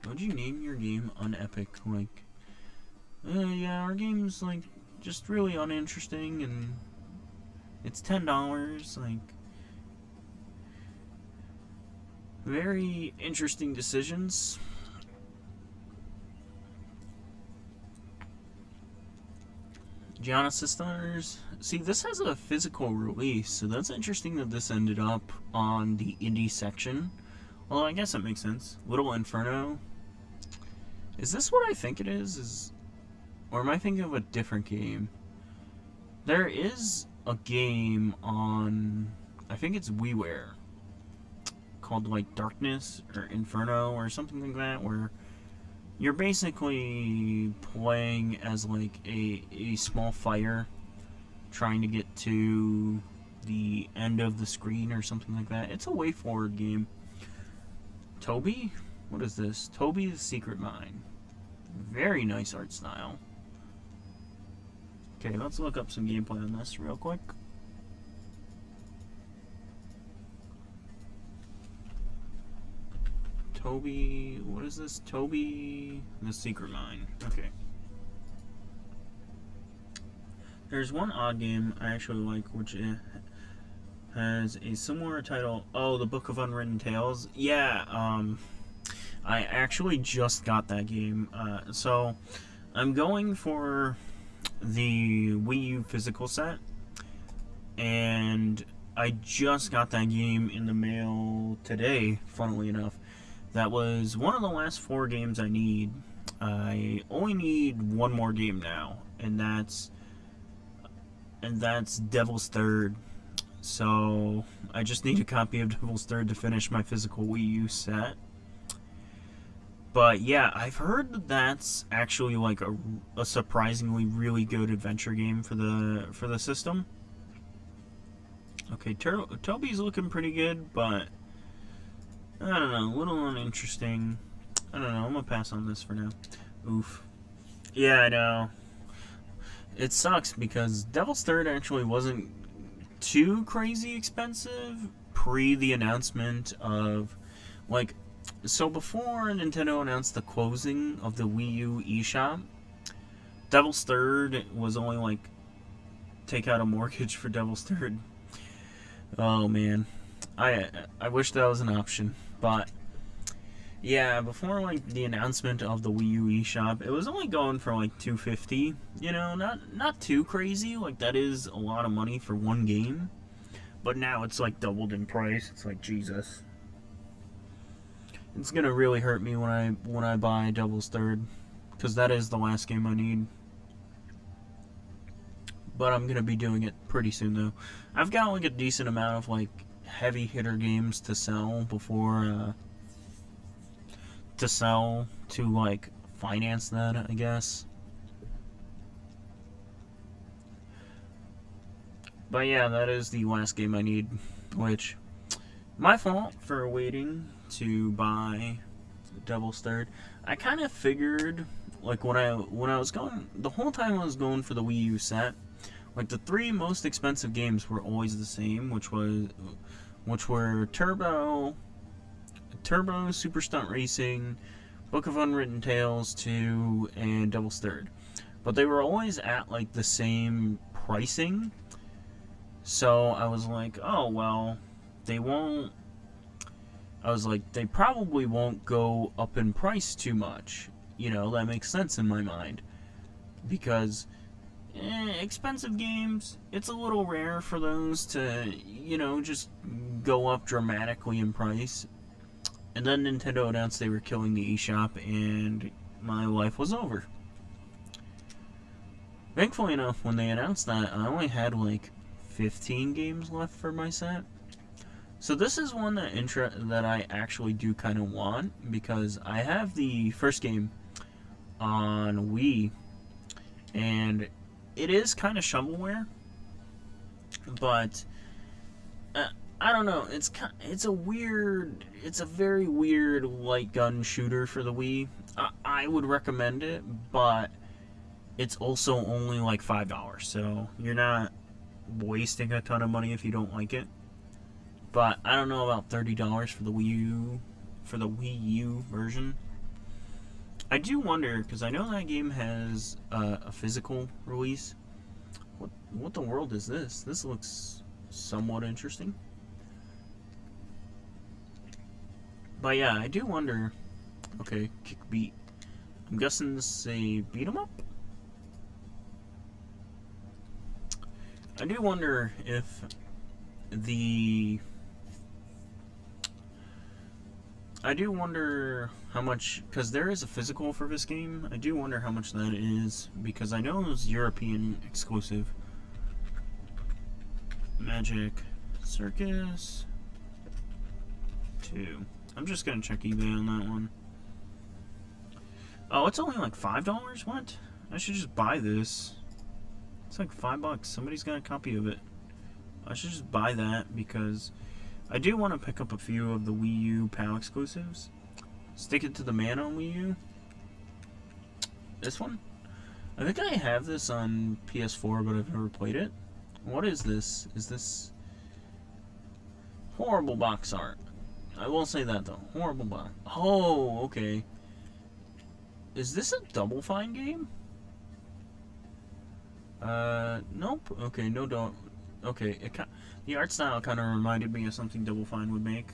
Why would you name your game Unepic? Like, yeah, our game's like just really uninteresting, and it's $10. Like, very interesting decisions. Genesis Stars. See, this has a physical release, so that's interesting that this ended up on the indie section. Well, I guess that makes sense. Little Inferno. Is this what I think it is? Or am I thinking of a different game? There is a game on, I think it's WiiWare, called like Darkness or Inferno or something like that, where you're basically playing as like a small fighter trying to get to the end of the screen or something like that. It's a way forward game. Toby? What is this? Toby the Secret Mine. Very nice art style. Okay, let's look up some gameplay on this real quick. Toby, what is this? Toby the Secret Mine. Okay. There's one odd game I actually like, which has a similar title. Oh, the Book of Unwritten Tales. Yeah, I actually just got that game. So I'm going for the Wii U physical set, and I just got that game in the mail today, funnily enough. That was one of the last 4 games I need. I only need one more game now, and that's Devil's Third. So I just need a copy of Devil's Third to finish my physical Wii U set. But yeah, I've heard that that's actually like a surprisingly really good adventure game for the system. Okay, Toby's looking pretty good, but I don't know, a little uninteresting. I don't know, I'm gonna pass on this for now. Oof. Yeah, I know. It sucks because Devil's Third actually wasn't too crazy expensive pre the announcement of, like, so before Nintendo announced the closing of the Wii U eShop, Devil's Third was only like, take out a mortgage for Devil's Third. Oh man, I wish that was an option, but yeah, before like the announcement of the Wii U eShop, it was only going for like $250. You know, not too crazy. Like that is a lot of money for one game, but now it's like doubled in price. It's like Jesus. It's gonna really hurt me when I buy Devil's Third, because that is the last game I need. But I'm gonna be doing it pretty soon though. I've got like a decent amount of like heavy hitter games to sell before to like finance that, I guess. But yeah, that is the last game I need, which my fault for waiting to buy Devil's Third. I kind of figured, like when I was going, the whole time I was going for the Wii U set, like the 3 most expensive games were always the same, which were Turbo, Super Stunt Racing, Book of Unwritten Tales 2, and Devil's Third. But they were always at like the same pricing. So I was like, oh well, they probably won't go up in price too much. You know, that makes sense in my mind. Because expensive games, it's a little rare for those to, you know, just go up dramatically in price. And then Nintendo announced they were killing the eShop, and my life was over. Thankfully enough, when they announced that, I only had like 15 games left for my set. So this is one that I actually do kind of want, because I have the first game on Wii, and it is kind of shovelware, but I don't know. It's a very weird light gun shooter for the Wii. I would recommend it, but it's also only like $5, so you're not wasting a ton of money if you don't like it. But I don't know about $30 for the Wii U version. I do wonder, because I know that game has a physical release. What the world is this? This looks somewhat interesting. But yeah, I do wonder. Okay, kick beat. I'm guessing this is a beat 'em up. I do wonder if I do wonder how much, because there is a physical for this game. I do wonder how much that is, because I know it was European exclusive. Magic Circus 2. I'm just gonna check eBay on that one. Oh, it's only like $5? What? I should just buy this. It's like $5. Somebody's got a copy of it. I should just buy that because I do want to pick up a few of the Wii U PAL exclusives. Stick It to the Man on Wii U. This one? I think I have this on PS4, but I've never played it. What is this? Is this horrible box art? I will say that though. Horrible box. Oh, okay. Is this a Double Fine game? Nope. Okay, no don't. Okay, the art style kind of reminded me of something Double Fine would make.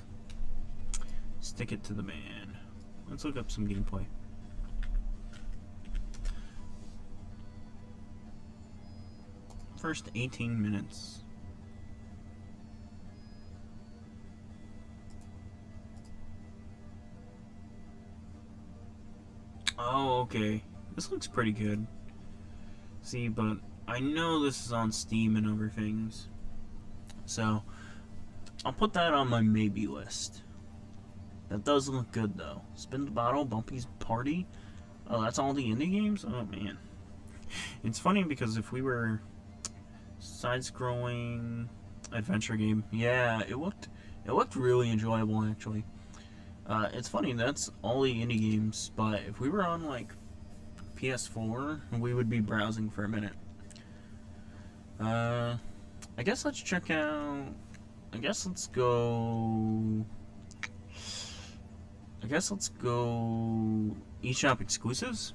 Stick It to the Man. Let's look up some gameplay. First 18 minutes. Oh, okay. This looks pretty good. See, but I know this is on Steam and other things. So, I'll put that on my maybe list. That does look good, though. Spin the Bottle, Bumpy's Party. Oh, that's all the indie games? Oh, man. It's funny because if we were side-scrolling adventure game, yeah, it looked really enjoyable, actually. It's funny, that's all the indie games, but if we were on, like, PS4, we would be browsing for a minute. I guess let's check out... let's go eShop exclusives,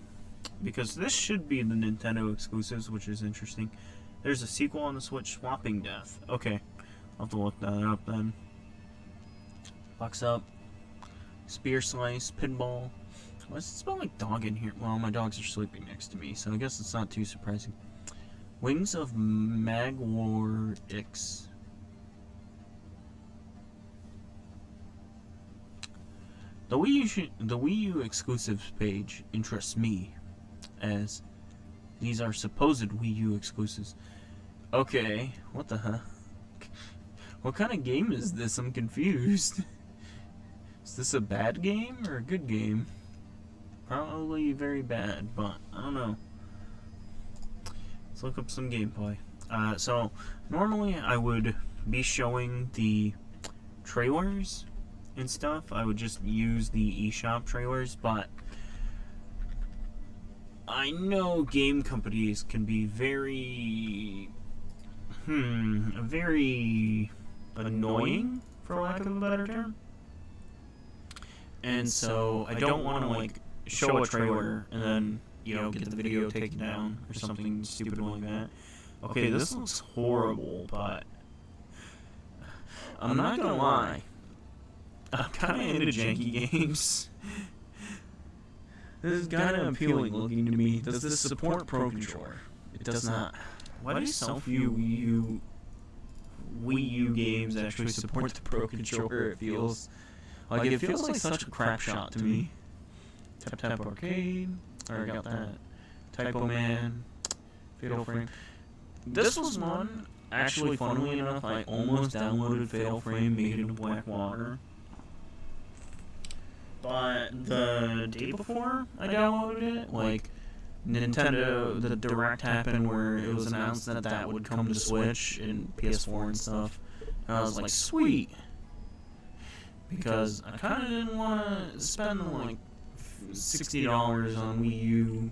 because this should be the Nintendo exclusives, which is interesting. There's a sequel on the Switch, Swapping Death. Okay, I'll have to look that up then. Box up. Spear Slice, Pinball. Why does it smell like dog in here? Well, my dogs are sleeping next to me, so I guess it's not too surprising. Wings of Magwar X. The Wii U exclusives page interests me, as these are supposed Wii U exclusives. Okay, what the heck? What kind of game is this? I'm confused. Is this a bad game or a good game? Probably very bad, but I don't know. Let's look up some gameplay. So, normally I would be showing the trailers and stuff. I would just use the eShop trailers, but I know game companies can be very annoying, for lack of a better term. And so I don't want to like show a trailer and then, you know, get the video taken down or something stupid like that. Okay, this looks horrible, but I'm not gonna lie, I'm kind of into janky games. This is kind of appealing looking to me. Does this support Pro Controller? It does not. Why do so few Wii U games actually support the Pro Controller? It feels like such a crap shot to me. Tap Tap Arcade. Already got that. Typo Man. Fatal Frame. This was one, actually, funnily enough, I almost downloaded Fatal Frame, made it into Blackwater. But the day before I downloaded it, like, Nintendo, the Direct happened where it was announced that that would come to Switch and PS4 and stuff. And I was like, sweet! Because I kind of didn't want to spend, like, $60 on Wii U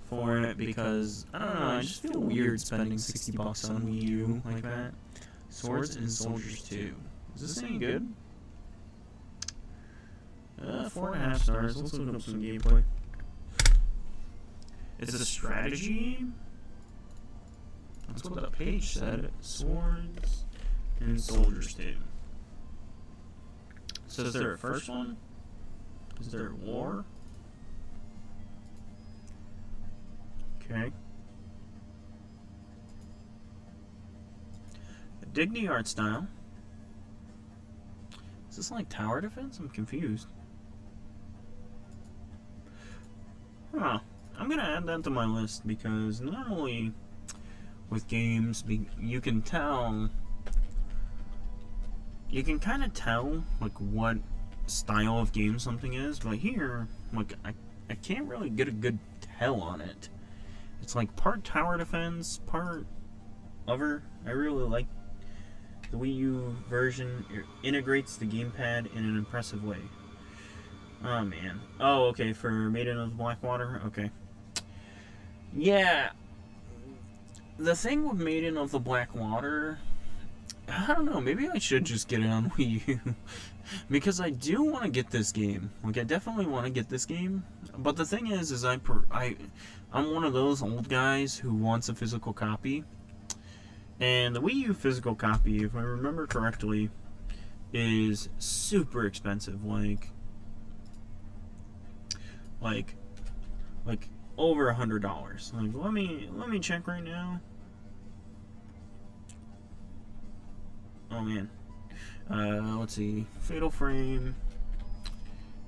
for it, because, I don't know, I just feel weird spending $60 on Wii U like that. Swords and Soldiers 2. Is this any good? 4.5 stars. Let's look up some gameplay. It's a strategy game? That's what the page said. Swords and Soldiers Team. So is there a first one? Is there war? Okay. Dig the art style. Is this like tower defense? I'm confused. Huh. I'm gonna add that to my list because normally with games, you can tell. You can kind of tell like what style of game something is, but here, like I can't really get a good tell on it. It's like part tower defense, part other. I really like the Wii U version. It integrates the gamepad in an impressive way. Oh man. Oh, okay, for Maiden of the Blackwater? Okay. Yeah. The thing with Maiden of the Blackwater, I don't know, maybe I should just get it on Wii U. Because I do want to get this game. Like, I definitely want to get this game. But the thing is I'm one of those old guys who wants a physical copy. And the Wii U physical copy, if I remember correctly, is super expensive. Like over $100. Like, let me check right now. Oh man. Let's see. Fatal Frame,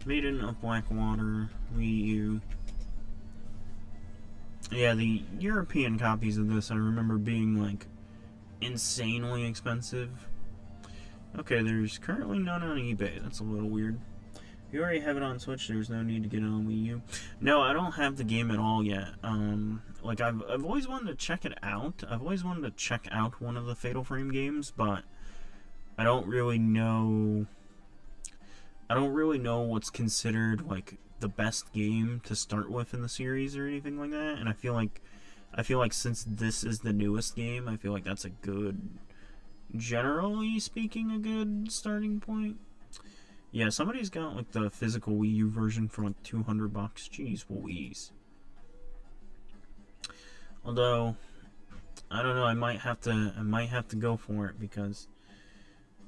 Maiden of Blackwater, Wii U. Yeah, the European copies of this I remember being like insanely expensive. Okay, there's currently none on eBay. That's a little weird. If you already have it on Switch, there's no need to get it on Wii U. No, I don't have the game at all yet. Like I've always wanted to check it out. I've always wanted to check out one of the Fatal Frame games, but I don't really know what's considered like the best game to start with in the series or anything like that. And I feel like since this is the newest game, I feel like that's a good, generally speaking, a good starting point. Yeah, somebody's got like the physical Wii U version for like $200. Jeez Louise. Although, I don't know, I might have to go for it, because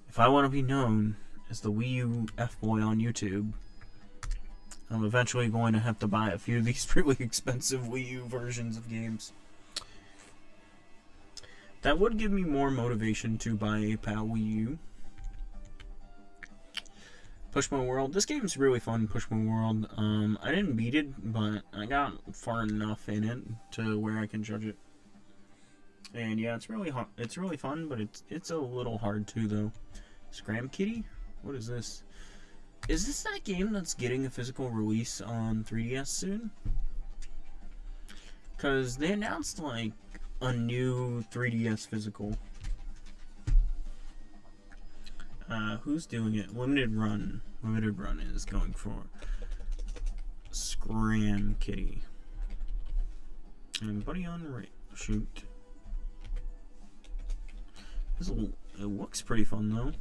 if I want to be known as the Wii U F-boy on YouTube, I'm eventually going to have to buy a few of these really expensive Wii U versions of games. That would give me more motivation to buy a PAL Wii U. Pushmo World. This game's really fun, Pushmo World. I didn't beat it, but I got far enough in it to where I can judge it. And yeah, it's really fun, but it's a little hard too, though. Scram Kitty? What is this? Is this that game that's getting a physical release on 3DS soon? Because they announced, like, a new 3DS physical. Who's doing it? Limited Run. Limited Run is going for Scram Kitty. And Buddy on right. Shoot. It looks pretty fun, though.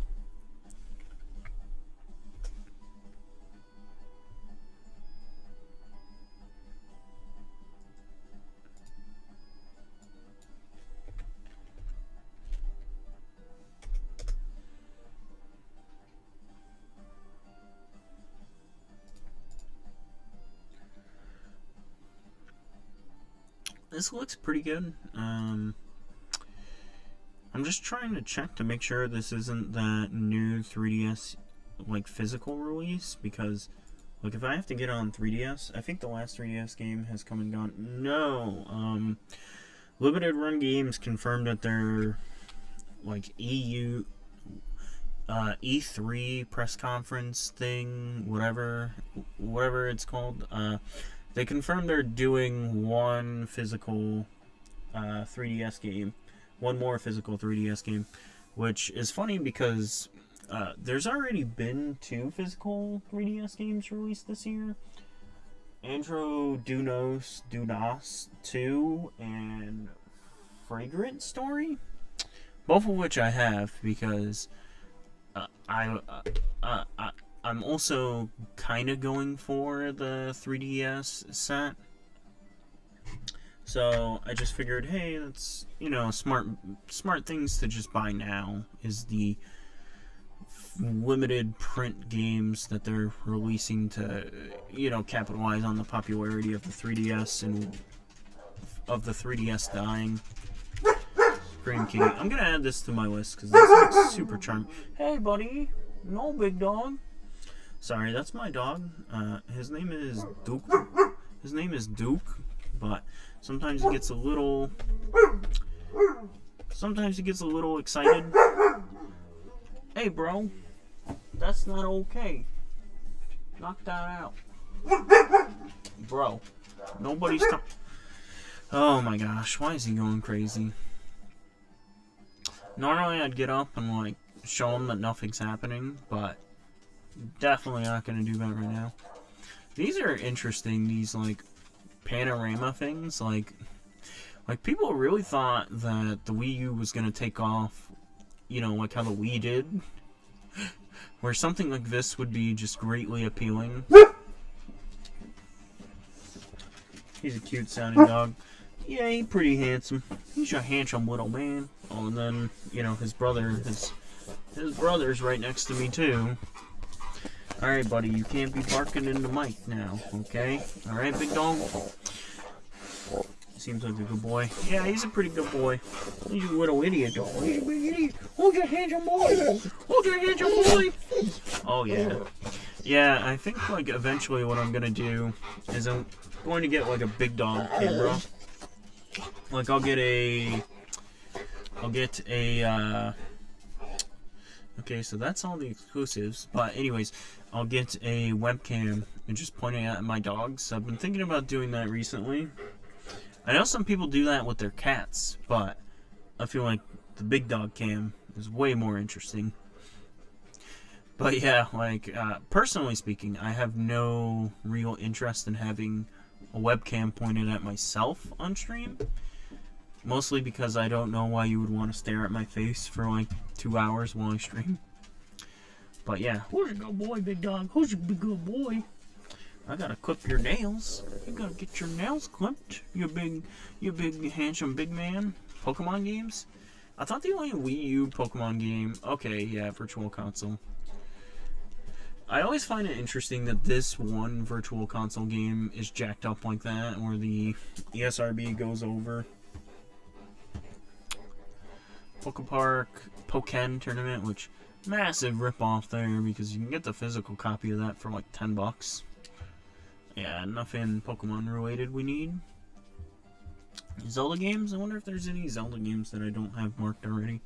This looks pretty good. I'm just trying to check to make sure this isn't that new 3DS like physical release, because like if I have to get it on 3DS, I think the last 3DS game has come and gone. No, Limited Run Games confirmed that their like EU E3 press conference thing, whatever it's called. They confirmed they're doing one physical 3DS game. One more physical 3DS game. Which is funny because there's already been 2 physical 3DS games released this year. Andro Dunos 2 and Fragrant Story. Both of which I have because I'm also kind of going for the 3DS set. So I just figured, hey, that's, you know, smart things to just buy now is the limited print games that they're releasing to, you know, capitalize on the popularity of the 3DS and of the 3DS dying. Scream King. I'm gonna add this to my list because this looks super charming. Hey, buddy. No, big dog. Sorry, that's my dog. His name is Duke. His name is Duke, but sometimes he gets a little. Sometimes he gets a little excited. Hey, bro. That's not okay. Knock that out. Bro. Nobody's talking. Oh my gosh, why is he going crazy? Normally I'd get up and like show him that nothing's happening, but definitely not going to do that right now. These are interesting, these like panorama things. Like people really thought that the Wii U was going to take off, you know, like how the Wii did. Where something like this would be just greatly appealing. He's a cute sounding dog. Yeah, he's pretty handsome. He's a handsome little man. Oh, and then, you know, his brother's right next to me, too. Alright, buddy, you can't be barking in the mic now, okay? Alright, big dog? Seems like a good boy. Yeah, he's a pretty good boy. He's a little idiot, though. He's a big idiot. Who's your handsome boy? Who's your handsome boy? Oh, yeah. Yeah, I think, like, eventually what I'm gonna do is I'm going to get, like, a big dog camera. Like, I'll get a, okay, so that's all the exclusives, but anyways, I'll get a webcam and just point it at my dogs. I've been thinking about doing that recently. I know some people do that with their cats, but I feel like the big dog cam is way more interesting. But yeah, like, personally speaking, I have no real interest in having a webcam pointed at myself on stream. Mostly because I don't know why you would want to stare at my face for like 2 hours while I stream. But yeah, who's a good boy, big dog? Who's a good boy? I gotta clip your nails. You gotta get your nails clipped. You big handsome big man. Pokemon games? I thought the only Wii U Pokemon game. Okay, yeah, Virtual Console. I always find it interesting that this one Virtual Console game is jacked up like that, where the ESRB goes over. Pokepark Pokken Tournament, which massive ripoff there because you can get the physical copy of that for like $10. Yeah, nothing Pokemon related we need. Zelda games? I wonder if there's any Zelda games that I don't have marked already.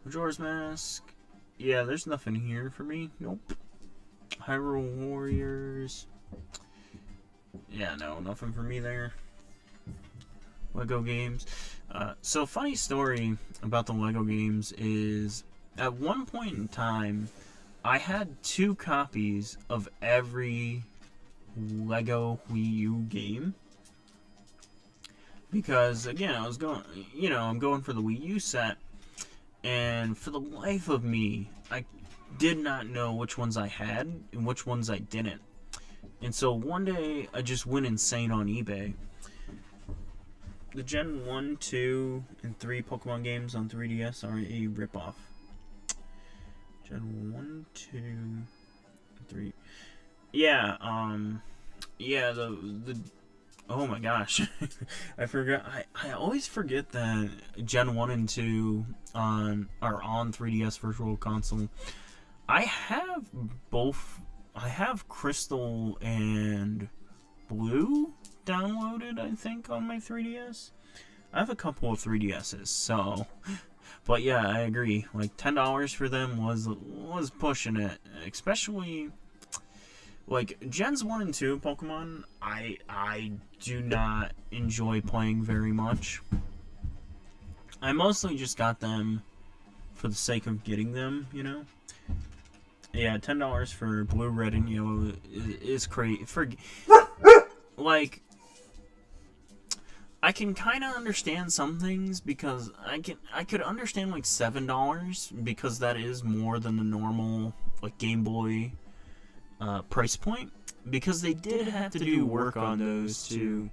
Majora's Mask. Yeah, there's nothing here for me. Nope. Hyrule Warriors. Yeah, no, nothing for me there. Lego games. So, funny story about the Lego games is, at one point in time, I had 2 copies of every Lego Wii U game. Because, again, I was going, you know, I'm going for the Wii U set, and for the life of me, I did not know which ones I had and which ones I didn't. And so one day, I just went insane on eBay. The Gen 1, 2, and 3 Pokemon games on 3DS are a ripoff. Gen 1, 2, and 3. Yeah, yeah, the oh my gosh. I forgot. I always forget that Gen 1 and 2 are on 3DS Virtual Console. I have both. I have Crystal and Blue downloaded, I think, on my 3DS. I have a couple of 3DSs, so. But yeah, I agree. Like, $10 for them was pushing it, especially. Like, Gens 1 and 2 Pokemon, I do not enjoy playing very much. I mostly just got them for the sake of getting them, you know? Yeah, $10 for Blue, Red, and Yellow is crazy. Like, I can kind of understand some things because I could understand, like, $7 because that is more than the normal, like, Game Boy price point, because they did have to do work on those to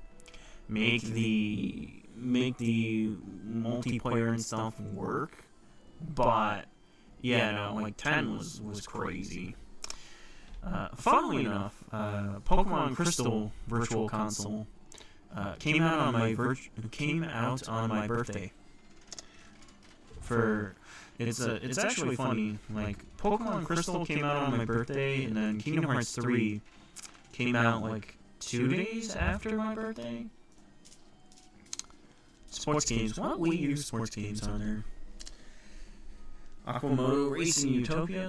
make the multiplayer and stuff work. But yeah, no, like 10 was crazy. Funnily enough, Pokemon Crystal Virtual Console came out on my birthday. It's actually funny. Like, Pokemon Crystal came out on my birthday, and then Kingdom Hearts 3 came out like 2 days after my birthday. Sports games. What Wii U sports games on there? Aquamoto Racing Utopia.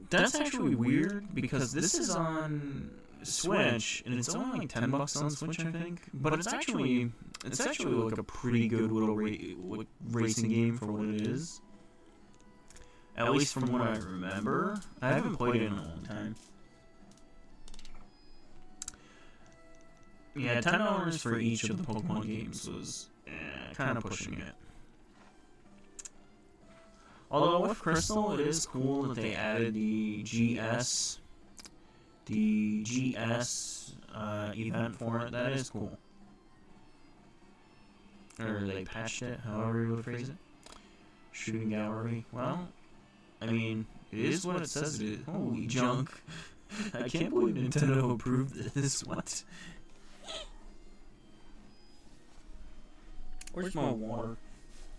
That's actually weird, because this is on Switch, and it's only like $10 on Switch, I think. But it's actually like a pretty good little racing game for what it is. At least from what I remember. I haven't played it in a long time. Yeah, $10 for each of the Pokemon games was kind of pushing it. Although with Crystal, it is cool that they added the GS event for it. That is cool. Or they patched it, however you would phrase it. Shooting gallery. Well, I mean, it is what it says it is. Holy junk. I can't believe Nintendo approved this. What? Where's my water?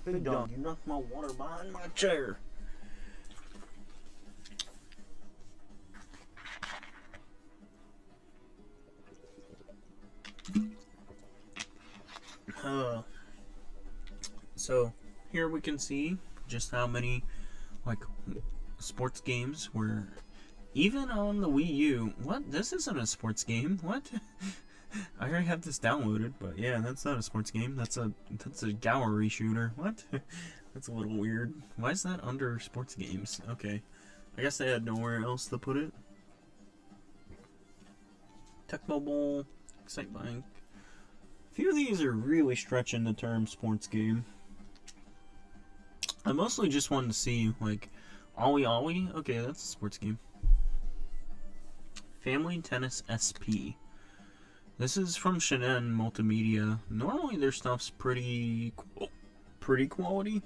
Big dog, you knocked my water behind my chair. So here we can see just how many like sports games were even on the Wii U. What? This isn't a sports game. What? I already have this downloaded, but yeah, that's not a sports game. That's a gallery shooter. What? That's a little weird. Why is that under sports games? Okay. I guess they had nowhere else to put it. Tecmo Bowl, Excitebike. A few of these are really stretching the term sports game. I mostly just wanted to see, like, Ollie Ollie. Okay, that's a sports game. Family Tennis SP. This is from Shannon Multimedia. Normally their stuff's pretty quality.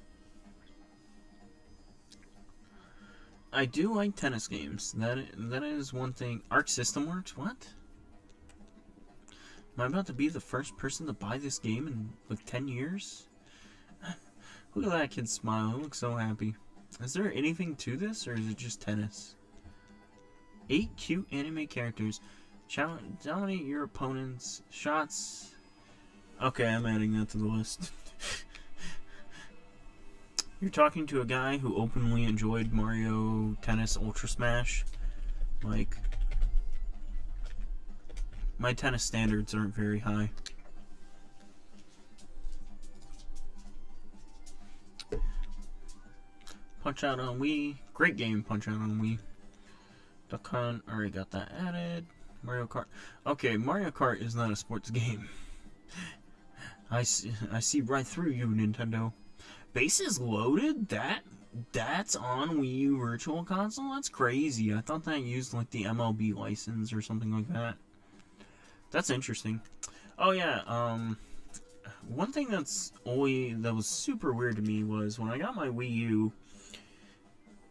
I do like tennis games. That is one thing. Arc System Works? What? Am I about to be the first person to buy this game in like 10 years? Look at that kid smile. He looks so happy. Is there anything to this, or is it just tennis? 8 cute anime characters. Dominate your opponent's shots. Okay, I'm adding that to the list. You're talking to a guy who openly enjoyed Mario Tennis Ultra Smash. Like, my tennis standards aren't very high. Punch Out on Wii. Great game, Punch Out on Wii. Duck Hunt. Already got that added. Mario Kart. Okay, Mario Kart is not a sports game. I see right through you, Nintendo. Bases Loaded? That's on Wii U Virtual Console? That's crazy. I thought that used like the MLB license or something like that. That's interesting. Oh yeah, one thing that was super weird to me was when I got my Wii U,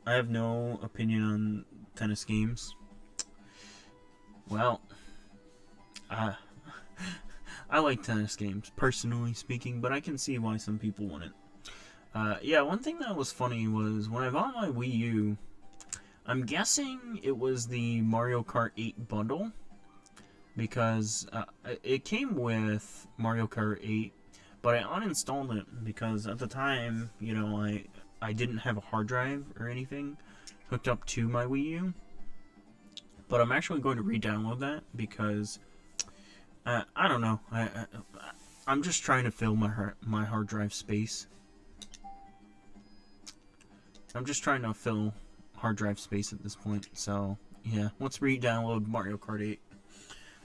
I have no opinion on tennis games. Well, I like tennis games, personally speaking, but I can see why some people wouldn't. Yeah, one thing that was funny was when I bought my Wii U, I'm guessing it was the Mario Kart 8 bundle, because it came with Mario Kart 8, but I uninstalled it because at the time, you know, I didn't have a hard drive or anything hooked up to my Wii U. But I'm actually going to re-download that because I don't know. I'm just trying to fill my hard drive space. I'm just trying to fill hard drive space at this point. So yeah, let's re-download Mario Kart 8.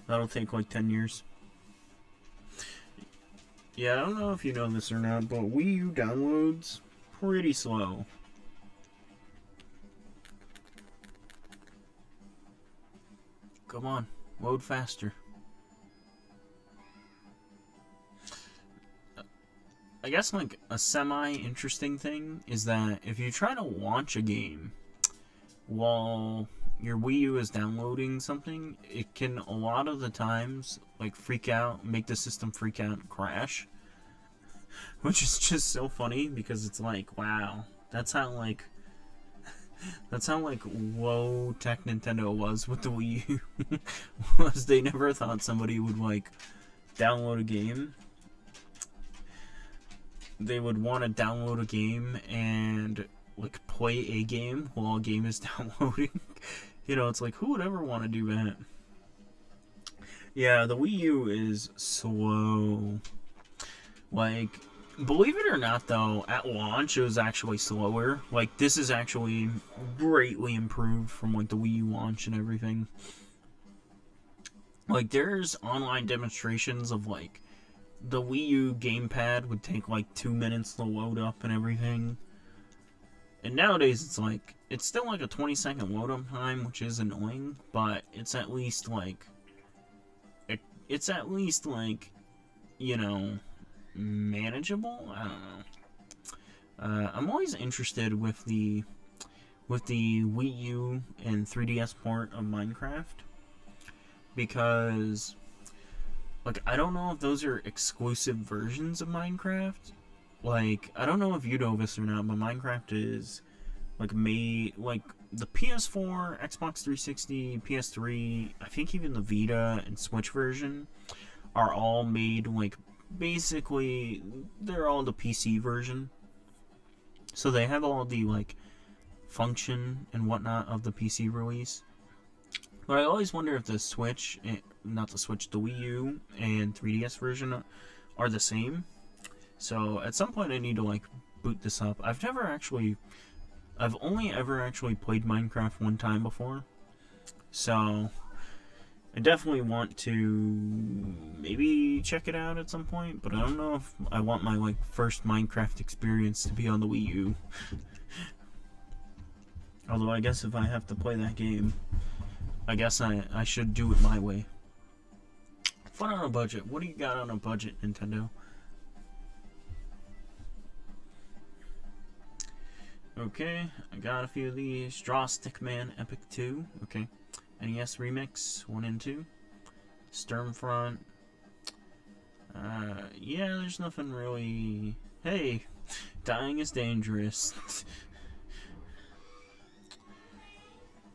That'll take like 10 years. Yeah, I don't know if you know this or not, but Wii U downloads pretty slow. Come on, load faster. I guess like a semi-interesting thing is that if you try to launch a game while your Wii U is downloading something, it can a lot of the times like freak out, make the system freak out and crash. Which is just so funny because it's like, wow, that's how like low tech Nintendo was with the Wii U. Was they never thought somebody would like download a game. They would want to download a game and like play a game while a game is downloading. You know, it's like, who would ever want to do that? Yeah, the Wii U is slow. Like, believe it or not, though, at launch it was actually slower. Like, this is actually greatly improved from like the Wii U launch and everything. Like, there's online demonstrations of like the Wii U gamepad would take like 2 minutes to load up and everything. And nowadays it's like, it's still like a 20-second load up time, which is annoying, but it's at least like, you know, manageable. I don't know. I'm always interested with the Wii U and 3DS port of Minecraft, because like I don't know if those are exclusive versions of Minecraft. Like, I don't know if you know this or not, but Minecraft is like made like the PS4, Xbox 360, PS3, I think even the Vita and Switch version are all made like basically they're all the PC version. So they have all the like function and whatnot of the PC release. But I always wonder if the Switch, not the Switch, the Wii U and 3DS version are the same. So at some point I need to like boot this up. I've only ever actually played Minecraft one time before. So I definitely want to maybe check it out at some point, but I don't know if I want my like first Minecraft experience to be on the Wii U. Although I guess if I have to play that game, I guess I should do it my way. Fun on a budget. What do you got on a budget, Nintendo? Okay, I got a few of these. Draw Stickman Epic 2. Okay. NES Remix 1 and 2. Sturmfront. Yeah, there's nothing really. Hey, dying is dangerous.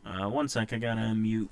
One sec, I gotta mute.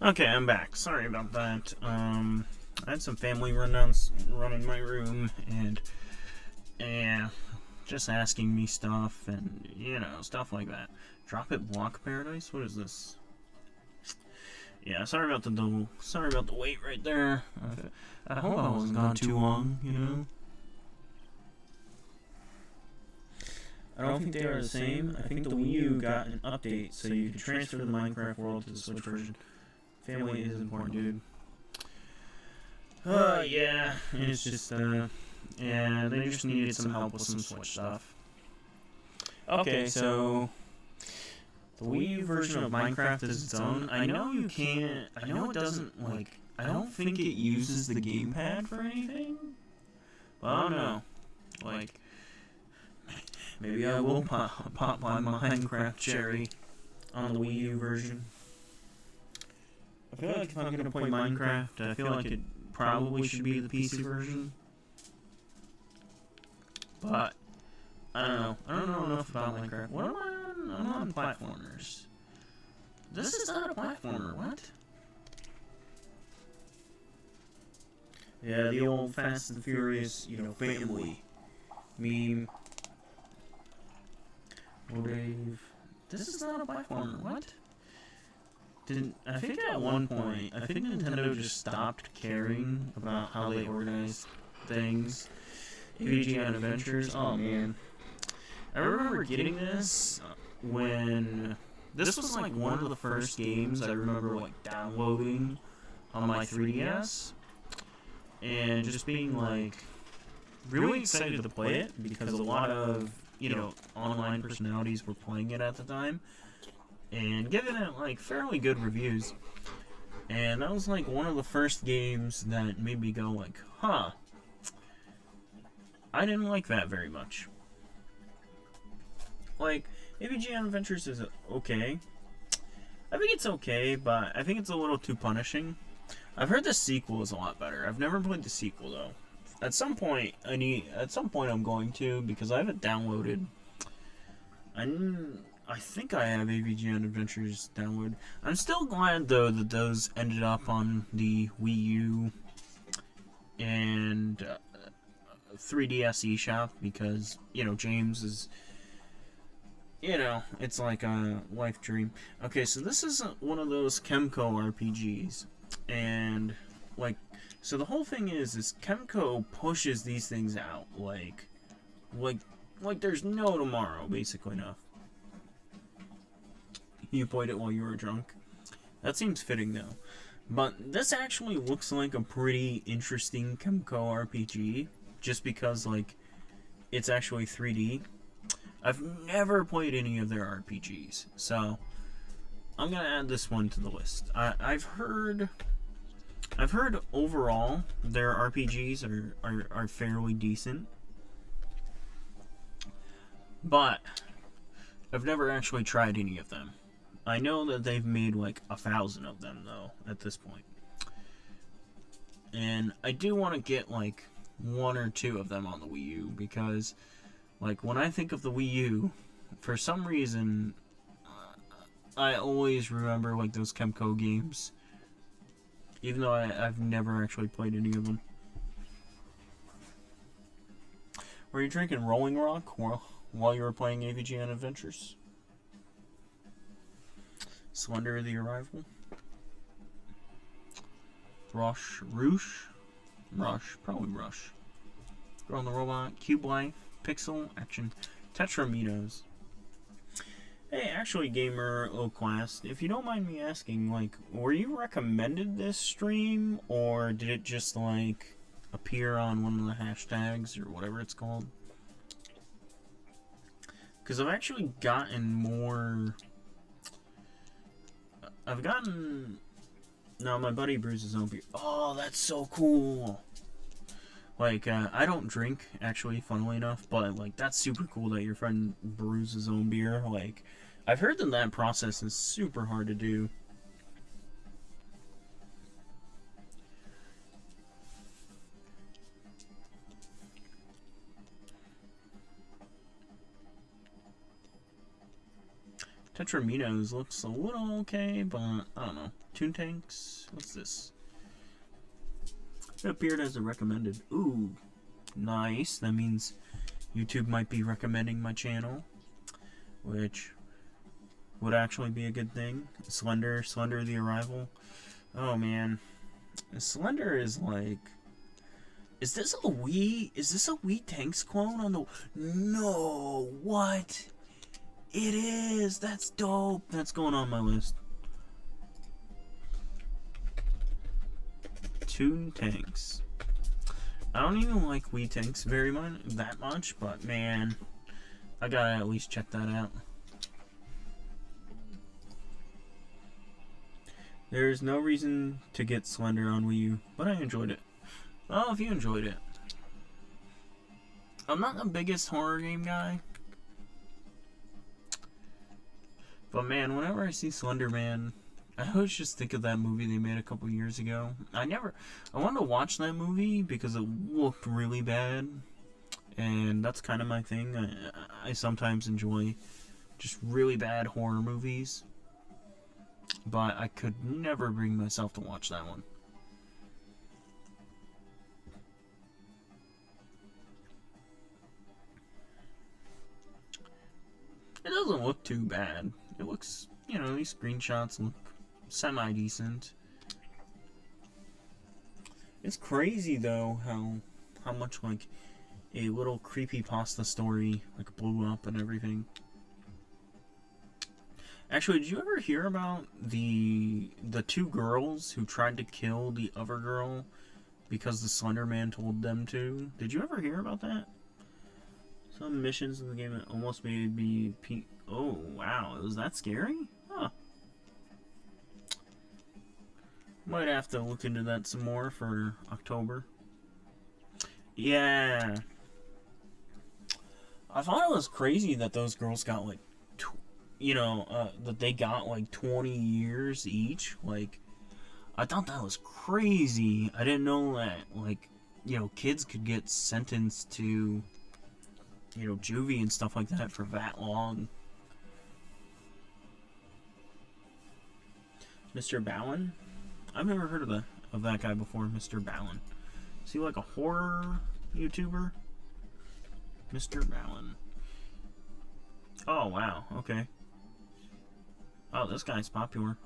Okay, I'm back. Sorry about that. I had some family rundowns running my room, and yeah, just asking me stuff, and you know, stuff like that. Drop it block paradise? What is this? Yeah, sorry about the wait right there. I hope I wasn't gone too long, you know? I don't think they are the same. I think the Wii U got an update, so you can transfer the Minecraft world to the Switch version. Family is important, dude. Yeah, it's just, yeah, they just needed some help with some Switch stuff. Okay, so the Wii U version of Minecraft is its own. I know you can't, I know it doesn't, like, I don't think it uses the gamepad for anything. Well, I don't know. Like, maybe I will pop my Minecraft cherry on the Wii U version. I feel like if I'm gonna play Minecraft, I feel like it probably should be the PC version. But I don't know. I don't know enough about Minecraft. What am I on? I'm on platformers. This is not a platformer. What? Yeah, the old Fast and Furious, you know, family meme. Well, Dave, this is not a platformer. What? I think at one point, I think Nintendo just stopped caring about how they organized things. AVGN Adventures, oh man. I remember getting this when this was like one of the first games I remember like downloading on my 3DS and just being like really excited to play it because a lot of, you know, online personalities were playing it at the time and giving it like fairly good reviews. And that was like one of the first games that made me go like, huh, I didn't like that very much. Like, AVGN Adventures is okay. I think it's okay, but I think it's a little too punishing. I've heard the sequel is a lot better. I've never played the sequel though. At some point I'm going to, because I have it downloaded. I think I have AVGN Adventures downloaded. I'm still glad though that those ended up on the Wii U and 3DS eShop, because, you know, James is, you know, it's like a life dream. Okay, so this is one of those Kemco RPGs, and like, so the whole thing is Kemco pushes these things out like there's no tomorrow, basically. Enough. You played it while you were drunk. That seems fitting though. But this actually looks like a pretty interesting Kemco RPG, just because like it's actually 3D. I've never played any of their RPGs, so I'm gonna add this one to the list. I've heard overall their RPGs are fairly decent, but I've never actually tried any of them. I know that they've made like 1,000 of them though at this point, and I do want to get like 1 or 2 of them on the Wii U, because like when I think of the Wii U, for some reason I always remember like those Kemco games, even though I've never actually played any of them. Were you drinking Rolling Rock while you were playing AVGN Adventures? Slender the Arrival? Rush? Probably Rush. Girl in the Robot, Cube Life, Pixel, Action, Tetraminos. Hey, actually, Gamer Low Class, if you don't mind me asking, like, were you recommended this stream, or did it just, like, appear on one of the hashtags, or whatever it's called? Because I've actually gotten more... No, my buddy brews his own beer. Oh, that's so cool! Like, I don't drink, actually, funnily enough, but, like, that's super cool that your friend brews his own beer. Like, I've heard that process is super hard to do. Tetraminos looks a little okay, but I don't know. Toon Tanks? What's this? It appeared as a recommended. Ooh, nice. That means YouTube might be recommending my channel, which would actually be a good thing. Slender the Arrival. Oh man, Slender is like. Is this a Wii Tanks clone on the? No, what? It is. That's dope. That's going on my list. Toon Tanks. I don't even like Wii Tanks that much, but man, I gotta at least check that out. There's no reason to get Slender on Wii U, but I enjoyed it. Well, if you enjoyed it. I'm not the biggest horror game guy, but man, whenever I see Slender Man, I always just think of that movie they made a couple years ago. I wanted to watch that movie because it looked really bad, and that's kind of my thing. I sometimes enjoy just really bad horror movies, but I could never bring myself to watch that one. It doesn't look too bad. It looks, these screenshots look semi-decent. It's crazy though how much like a little creepypasta story like blew up and everything. Actually, did you ever hear about the two girls who tried to kill the other girl because the Slender Man told them to? Did you ever hear about that? Some missions in the game that almost made me oh wow, was that scary? Huh. Might have to look into that some more for October. Yeah. I thought it was crazy that those girls got like, that they got like 20 years each. Like, I thought that was crazy. I didn't know that, like, kids could get sentenced to, juvie and stuff like that for that long. Mr. Bowen? I've never heard of that guy before, Mr. Bowen. Is he like a horror YouTuber? Mr. Bowen. Oh, wow. Okay. Oh, this guy's popular.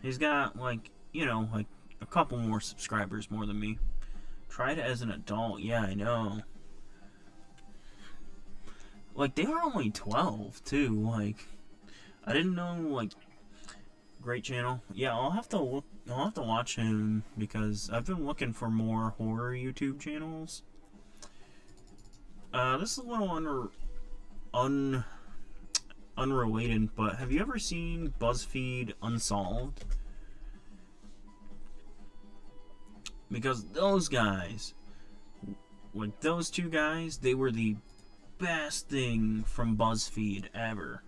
He's got, like, like a couple more subscribers more than me. Tried it as an adult. Yeah, I know. Like, they were only 12, too. Like, I didn't know, like, great channel. Yeah, I'll have to watch him because I've been looking for more horror YouTube channels. This is a little unrelated, but have you ever seen BuzzFeed Unsolved? Because those guys, like those two guys, they were the best thing from BuzzFeed ever.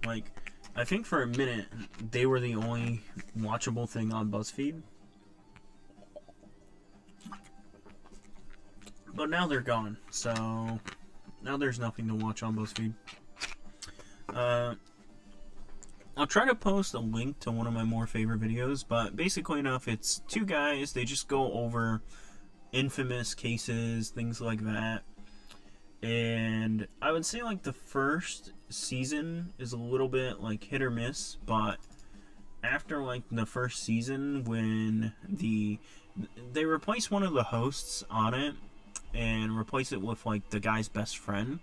Like, I think for a minute, they were the only watchable thing on BuzzFeed. But now they're gone, so now there's nothing to watch on BuzzFeed. I'll try to post a link to one of my more favorite videos, but basically enough, it's two guys, they just go over infamous cases, things like that. And I would say like the first season is a little bit like hit or miss, but after like the first season, when they replace one of the hosts on it and replace it with like the guy's best friend,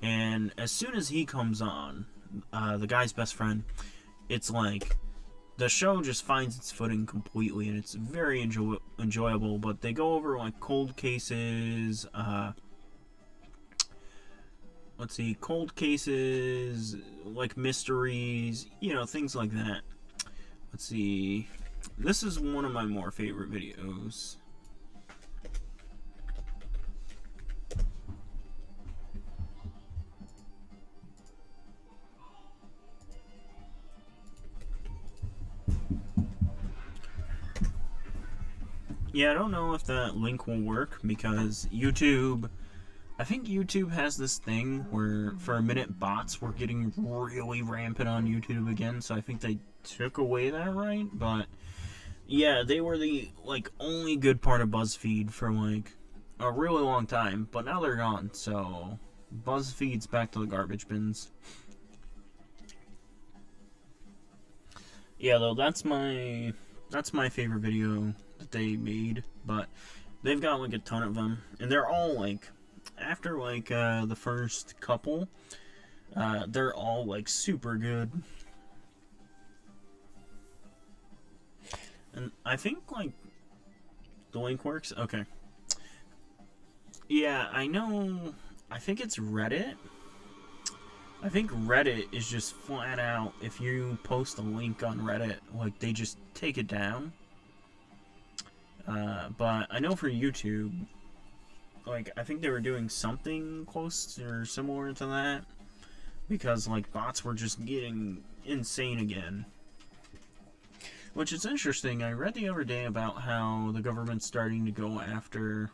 and as soon as he comes on, the guy's best friend, it's like the show just finds its footing completely, and it's very enjoyable. But they go over like cold cases, cold cases, like mysteries, things like that. Let's see. This is one of my more favorite videos. Yeah, I don't know if that link will work because YouTube I think YouTube has this thing where for a minute bots were getting really rampant on YouTube again, so I think they took away that right, but yeah, they were the like only good part of BuzzFeed for like a really long time, but now they're gone, so BuzzFeed's back to the garbage bins. Yeah, though that's my favorite video that they made, but they've got like a ton of them, and they're all like after like the first couple, they're all like super good. And I think like the link works. Okay. Yeah, I know. I think it's Reddit. I think Reddit is just flat out, if you post a link on Reddit, like, they just take it down. But I know for YouTube, like, I think they were doing something close or similar to that, because, like, bots were just getting insane again. Which is interesting. I read the other day about how the government's starting to go after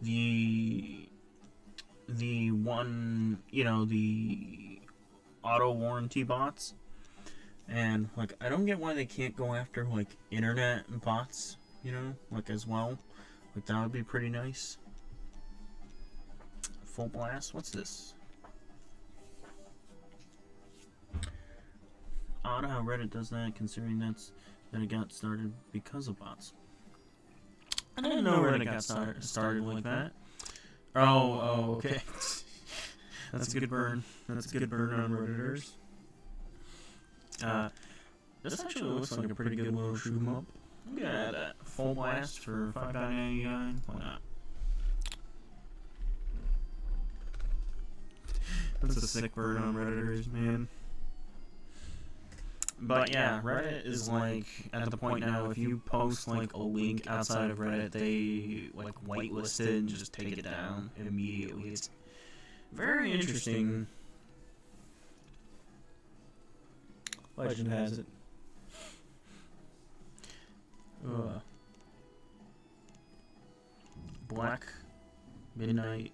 the one, you know, the auto warranty bots. And, like, I don't get why they can't go after, like, internet bots, you know, like, as well. Like, that would be pretty nice. Full blast? What's this? Odd how Reddit does that, considering that it got started because of bots. I didn't know Reddit got started like that. Oh, okay. That's a good burn. That's a good burn on Redditors. This actually looks like a pretty good little shoot 'em up. Look at that. Full blast for $5.99. Why not? That's a sick burn on Redditors, man. But yeah, Reddit is like at the point now, if you post like a link outside of Reddit, they like whitelist it and just take it down immediately. It's very interesting. Legend has it. Black Midnight.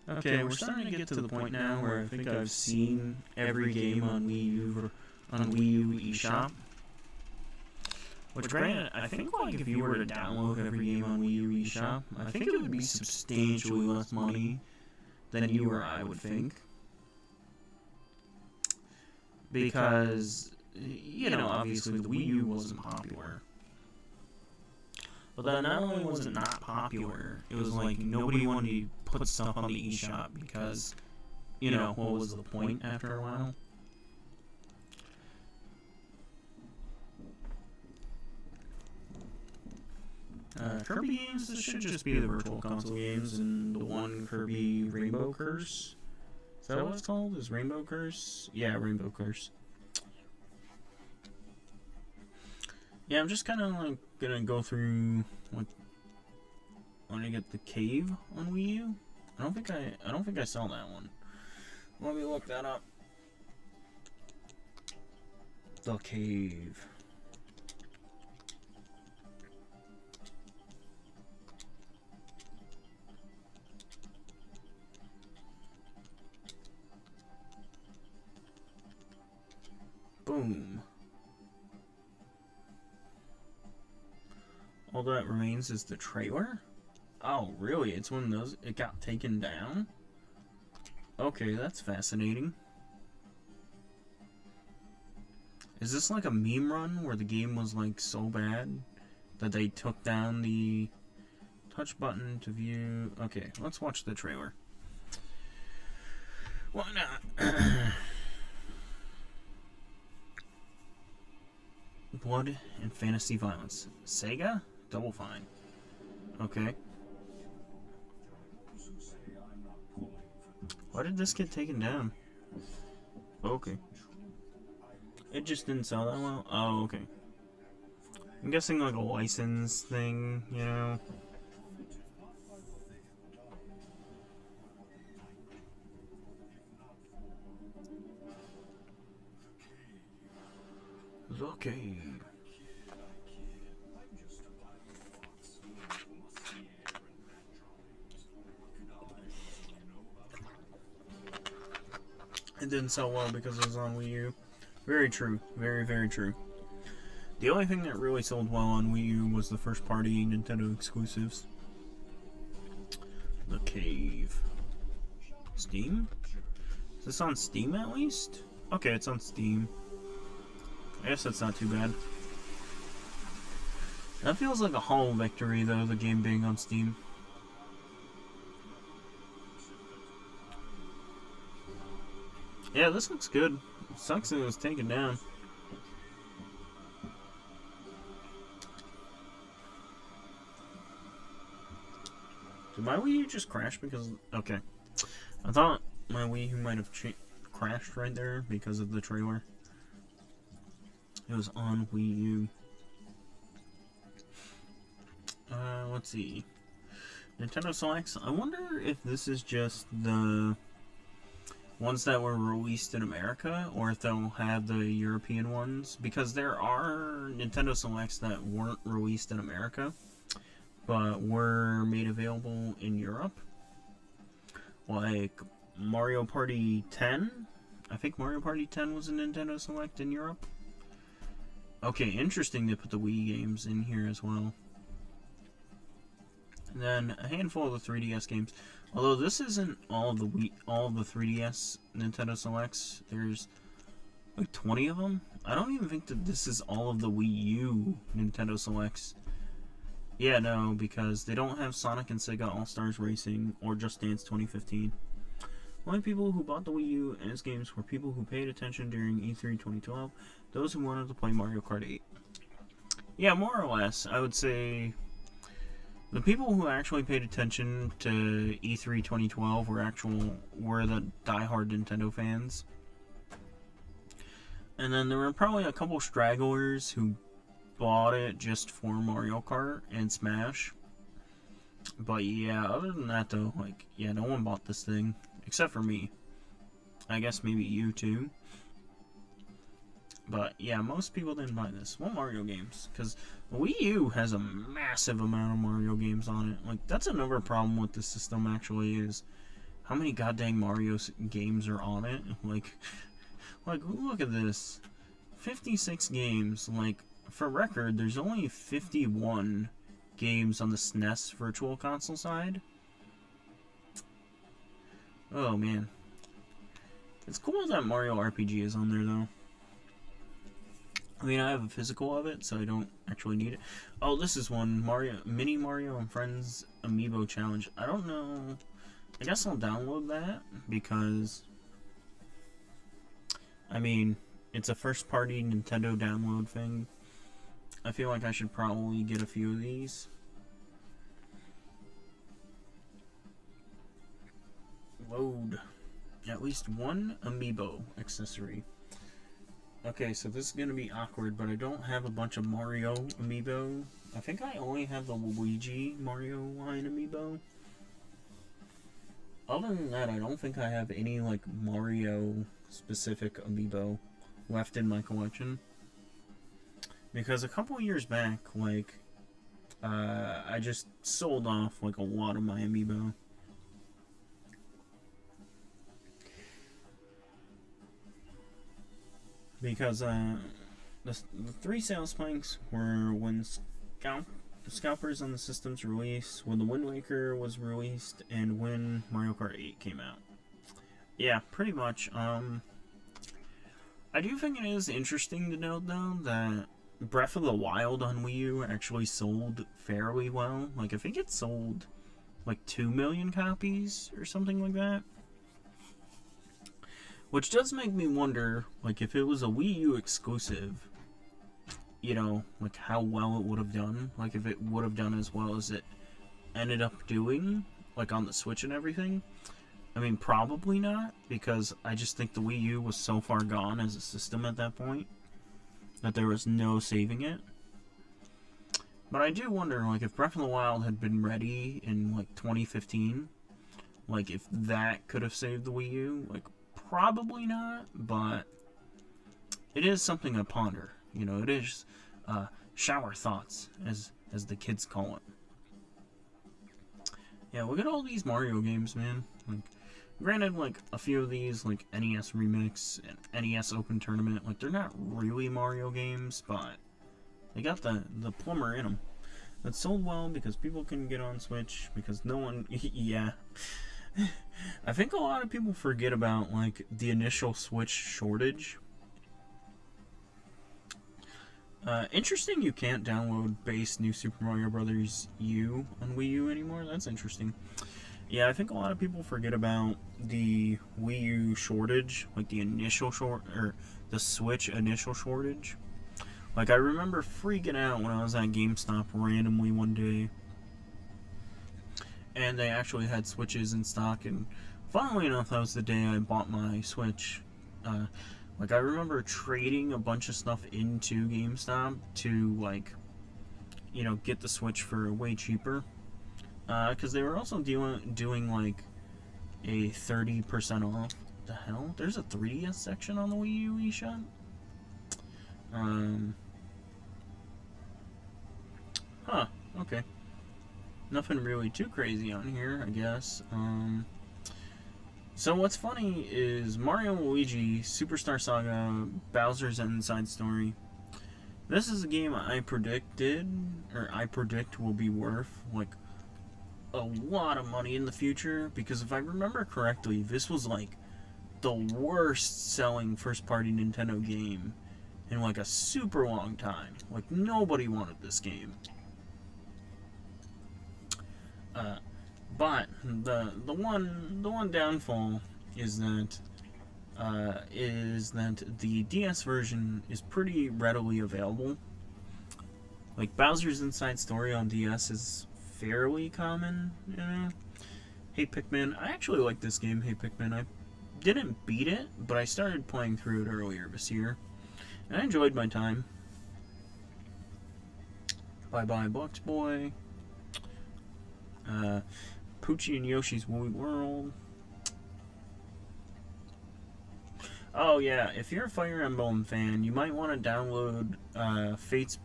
Okay, we're starting to get to the point now where I think I've seen every game on Wii U eShop. Which, granted, I think like if you were to download every game on Wii U eShop, I think it would be substantially less money than you or I would think. Because, you know, obviously the Wii U wasn't popular. But then not only was it not popular, it was like nobody wanted to put stuff on the eShop because, you know, what was the point after a while? Kirby games, this should just be the Virtual Console games, and the one Kirby Rainbow Curse. Is that what it's called? Is Rainbow Curse? Yeah, Rainbow Curse. Yeah, I'm just kind of like gonna go through like when I get the cave on Wii U. I don't think I saw that one. Let me look that up. The cave. Boom. All that remains is the trailer? Oh, really? It's one of those? It got taken down? Okay, that's fascinating. Is this like a meme run where the game was like so bad that they took down the touch button to view? Okay, let's watch the trailer. Why not? Blood and fantasy violence. Sega? Double Fine. Okay. Why did this get taken down? Okay. It just didn't sell that well? Oh, okay. I'm guessing like a license thing, you know? Okay. It didn't sell well because it was on Wii U. Very true. Very, very true. The only thing that really sold well on Wii U was the first party Nintendo exclusives. The Cave. Steam? Is this on Steam at least? Okay, it's on Steam. I guess that's not too bad. That feels like a hollow victory though, the game being on Steam. Yeah, this looks good. Sucks that it was taken down. Did my Wii U just crash because... Okay. I thought my Wii U might have crashed right there because of the trailer. It was on Wii U. Let's see. Nintendo Selects. I wonder if this is just the ones that were released in America, or if they'll have the European ones. Because there are Nintendo Selects that weren't released in America, but were made available in Europe. Like Mario Party 10. I think Mario Party 10 was a Nintendo Select in Europe. Okay, interesting they put the Wii games in here as well. And then a handful of the 3DS games. Although this isn't all of the 3DS Nintendo Selects. There's like 20 of them. I don't even think that this is all of the Wii U Nintendo Selects. Yeah, no, because they don't have Sonic and Sega All-Stars Racing or Just Dance 2015. Only people who bought the Wii U and its games were people who paid attention during E3 2012, those who wanted to play Mario Kart 8. Yeah, more or less, I would say the people who actually paid attention to E3 2012 were the diehard Nintendo fans. And then there were probably a couple stragglers who bought it just for Mario Kart and Smash. But yeah, other than that though, like, yeah, no one bought this thing. Except for me. I guess maybe you too. But yeah, most people didn't buy this. What Mario games? Because the Wii U has a massive amount of Mario games on it. Like, that's another problem with the system actually, is how many goddamn Mario games are on it. Like, look at this. 56 games. Like, for record, there's only 51 games on the SNES Virtual Console side. Oh man. It's cool that Mario RPG is on there though. I mean, I have a physical of it, so I don't actually need it. Oh, this is one. Mini Mario and Friends Amiibo Challenge. I don't know. I guess I'll download that, because I mean, it's a first-party Nintendo download thing. I feel like I should probably get a few of these. Load. At least one Amiibo accessory. Okay, so this is going to be awkward, but I don't have a bunch of Mario Amiibo. I think I only have the Luigi Mario line Amiibo. Other than that, I don't think I have any, like, Mario-specific Amiibo left in my collection. Because a couple years back, like, I just sold off, like, a lot of my Amiibo. Because the 3 sales spikes were when Scalpers on the System's release, when the Wind Waker was released, and when Mario Kart 8 came out. Yeah, pretty much. I do think it is interesting to note, though, that Breath of the Wild on Wii U actually sold fairly well. Like, I think it sold, like, 2 million copies or something like that. Which does make me wonder, like, if it was a Wii U exclusive, you know, like, how well it would have done. Like, if it would have done as well as it ended up doing, like, on the Switch and everything. I mean, probably not, because I just think the Wii U was so far gone as a system at that point that there was no saving it. But I do wonder, like, if Breath of the Wild had been ready in, like, 2015, like, if that could have saved the Wii U, like, probably not, but it is something to ponder. You know, it is shower thoughts, as the kids call it. Yeah, look at all these Mario games, man. Like, Granted, like, a few of these, like NES Remix and NES Open Tournament, like, they're not really Mario games, but they got the plumber in them. That sold well because people can get on Switch, because no one, yeah. I think a lot of people forget about, like, the initial Switch shortage. Interesting you can't download base New Super Mario Bros. U on Wii U anymore. That's interesting. Yeah, I think a lot of people forget about the Wii U shortage, like the initial or the Switch initial shortage. Like, I remember freaking out when I was at GameStop randomly one day, and they actually had Switches in stock, and funnily enough, that was the day I bought my Switch. Like, I remember trading a bunch of stuff into GameStop to, like, you know, get the Switch for way cheaper. Because they were also doing like, a 30% off. The hell? There's a 3DS section on the Wii U eShop? Huh, okay. Nothing really too crazy on here, I guess. So what's funny is Mario & Luigi Superstar Saga Bowser's Inside Story. This is a game I predict will be worth, like, a lot of money in the future, because if I remember correctly, this was, like, the worst selling first-party Nintendo game in, like, a super long time. Like, nobody wanted this game. But the one downfall is that the DS version is pretty readily available. Like, Bowser's Inside Story on DS is fairly common, you know. Hey Pikmin, I actually like this game, Hey Pikmin. I didn't beat it, but I started playing through it earlier this year, and I enjoyed my time. Bye Bye Bucks Boy. Poochie and Yoshi's Woolly World. Oh yeah, if you're a Fire Emblem fan, you might want to download Fates,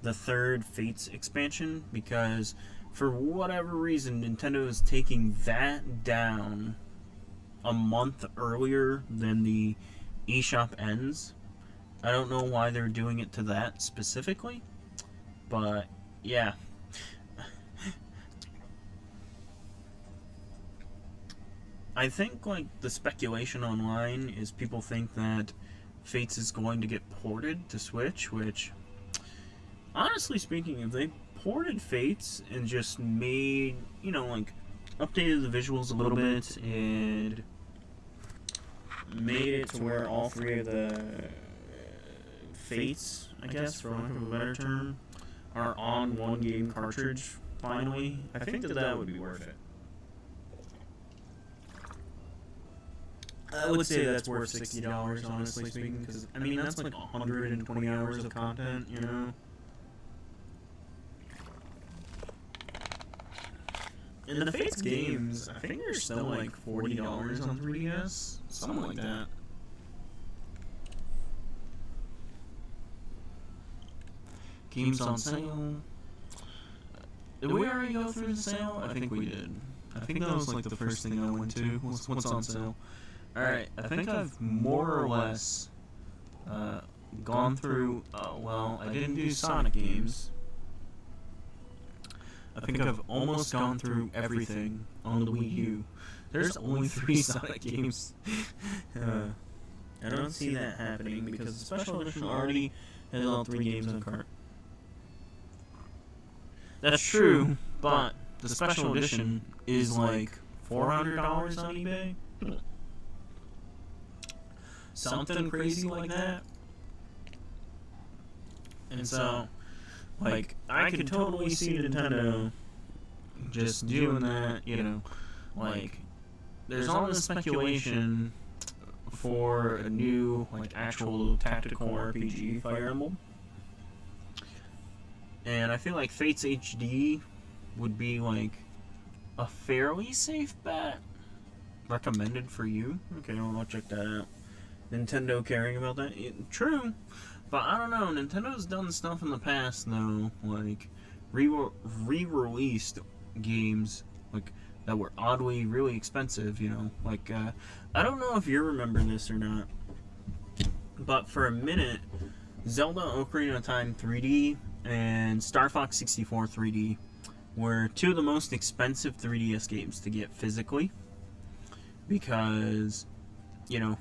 the third Fates expansion, because for whatever reason, Nintendo is taking that down a month earlier than the eShop ends. I don't know why they're doing it to that specifically, but yeah. I think, like, the speculation online is people think that Fates is going to get ported to Switch, which, honestly speaking, if they ported Fates and just made, you know, like, updated the visuals a little bit and made it to where all three of the Fates, I guess, for lack of a better term, are on one game cartridge, finally, I think that would be worth it. I would say that's worth $60, honestly speaking, because, I mean, that's like 120 hours of content, you know? And the Fates games, I think they're still like $40 on 3DS, something like that. Games on sale. Did we already go through the sale? I think we did. I think that was like the first thing I went to. What's on sale? Alright, I think I've more or less gone through, well, I didn't do Sonic games. I think I've almost gone through everything on the Wii U. There's only 3 Sonic games. I don't see that happening because the Special Edition already has all 3 games on Kart. That's true, but the Special Edition is like $400 on eBay? Something crazy like that. And so, like, I could totally see Nintendo just doing that, you know. Like, there's all this speculation for a new, like, actual tactical RPG Fire Emblem. And I feel like Fates HD would be, like, a fairly safe bet. Recommended for you? Okay, well, I'll check that out. Nintendo caring about that? True. But I don't know, Nintendo's done stuff in the past, though, like, re-released games, like, that were oddly really expensive, you know. Like, I don't know if you remember this or not, but for a minute, Zelda Ocarina of Time 3D and Star Fox 64 3D were two of the most expensive 3DS games to get physically, because, you know,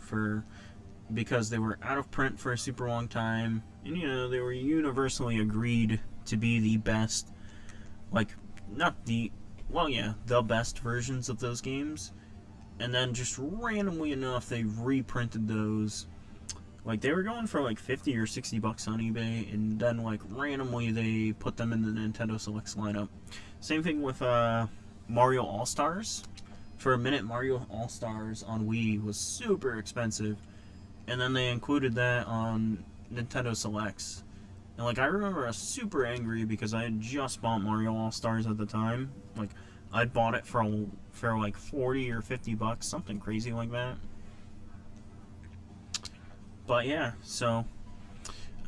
because they were out of print for a super long time, and, you know, they were universally agreed to be the best, like, not the, well, yeah, the best versions of those games. And then just randomly enough, they reprinted those. Like, they were going for like 50 or 60 bucks on eBay, and then like randomly they put them in the Nintendo Selects lineup. Same thing with Mario All-Stars. For a minute, Mario All-Stars on Wii was super expensive, and then they included that on Nintendo Selects. And like, I remember I was super angry because I had just bought Mario All-Stars at the time. Like, I bought it for like 40 or 50 bucks, something crazy like that. But yeah, so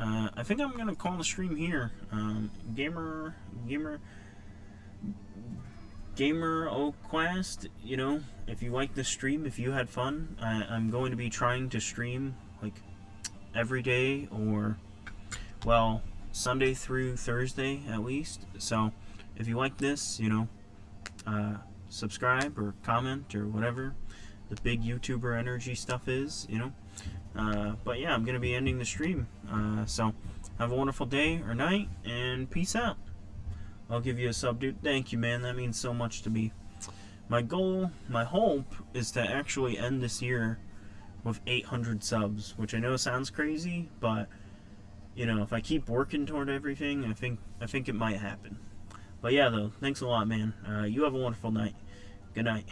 I think I'm gonna call the stream here. Gamer O'Quest, you know, if you like this stream, if you had fun, I'm going to be trying to stream like every day, or, well, Sunday through Thursday at least. So if you like this, you know, subscribe or comment or whatever the big YouTuber energy stuff is, you know. But yeah, I'm going to be ending the stream. So have a wonderful day or night, and peace out. I'll give you a sub, dude. Thank you, man. That means so much to me. My goal, my hope, is to actually end this year with 800 subs, which I know sounds crazy, but, you know, if I keep working toward everything, I think it might happen. But yeah, though, thanks a lot, man. You have a wonderful night. Good night.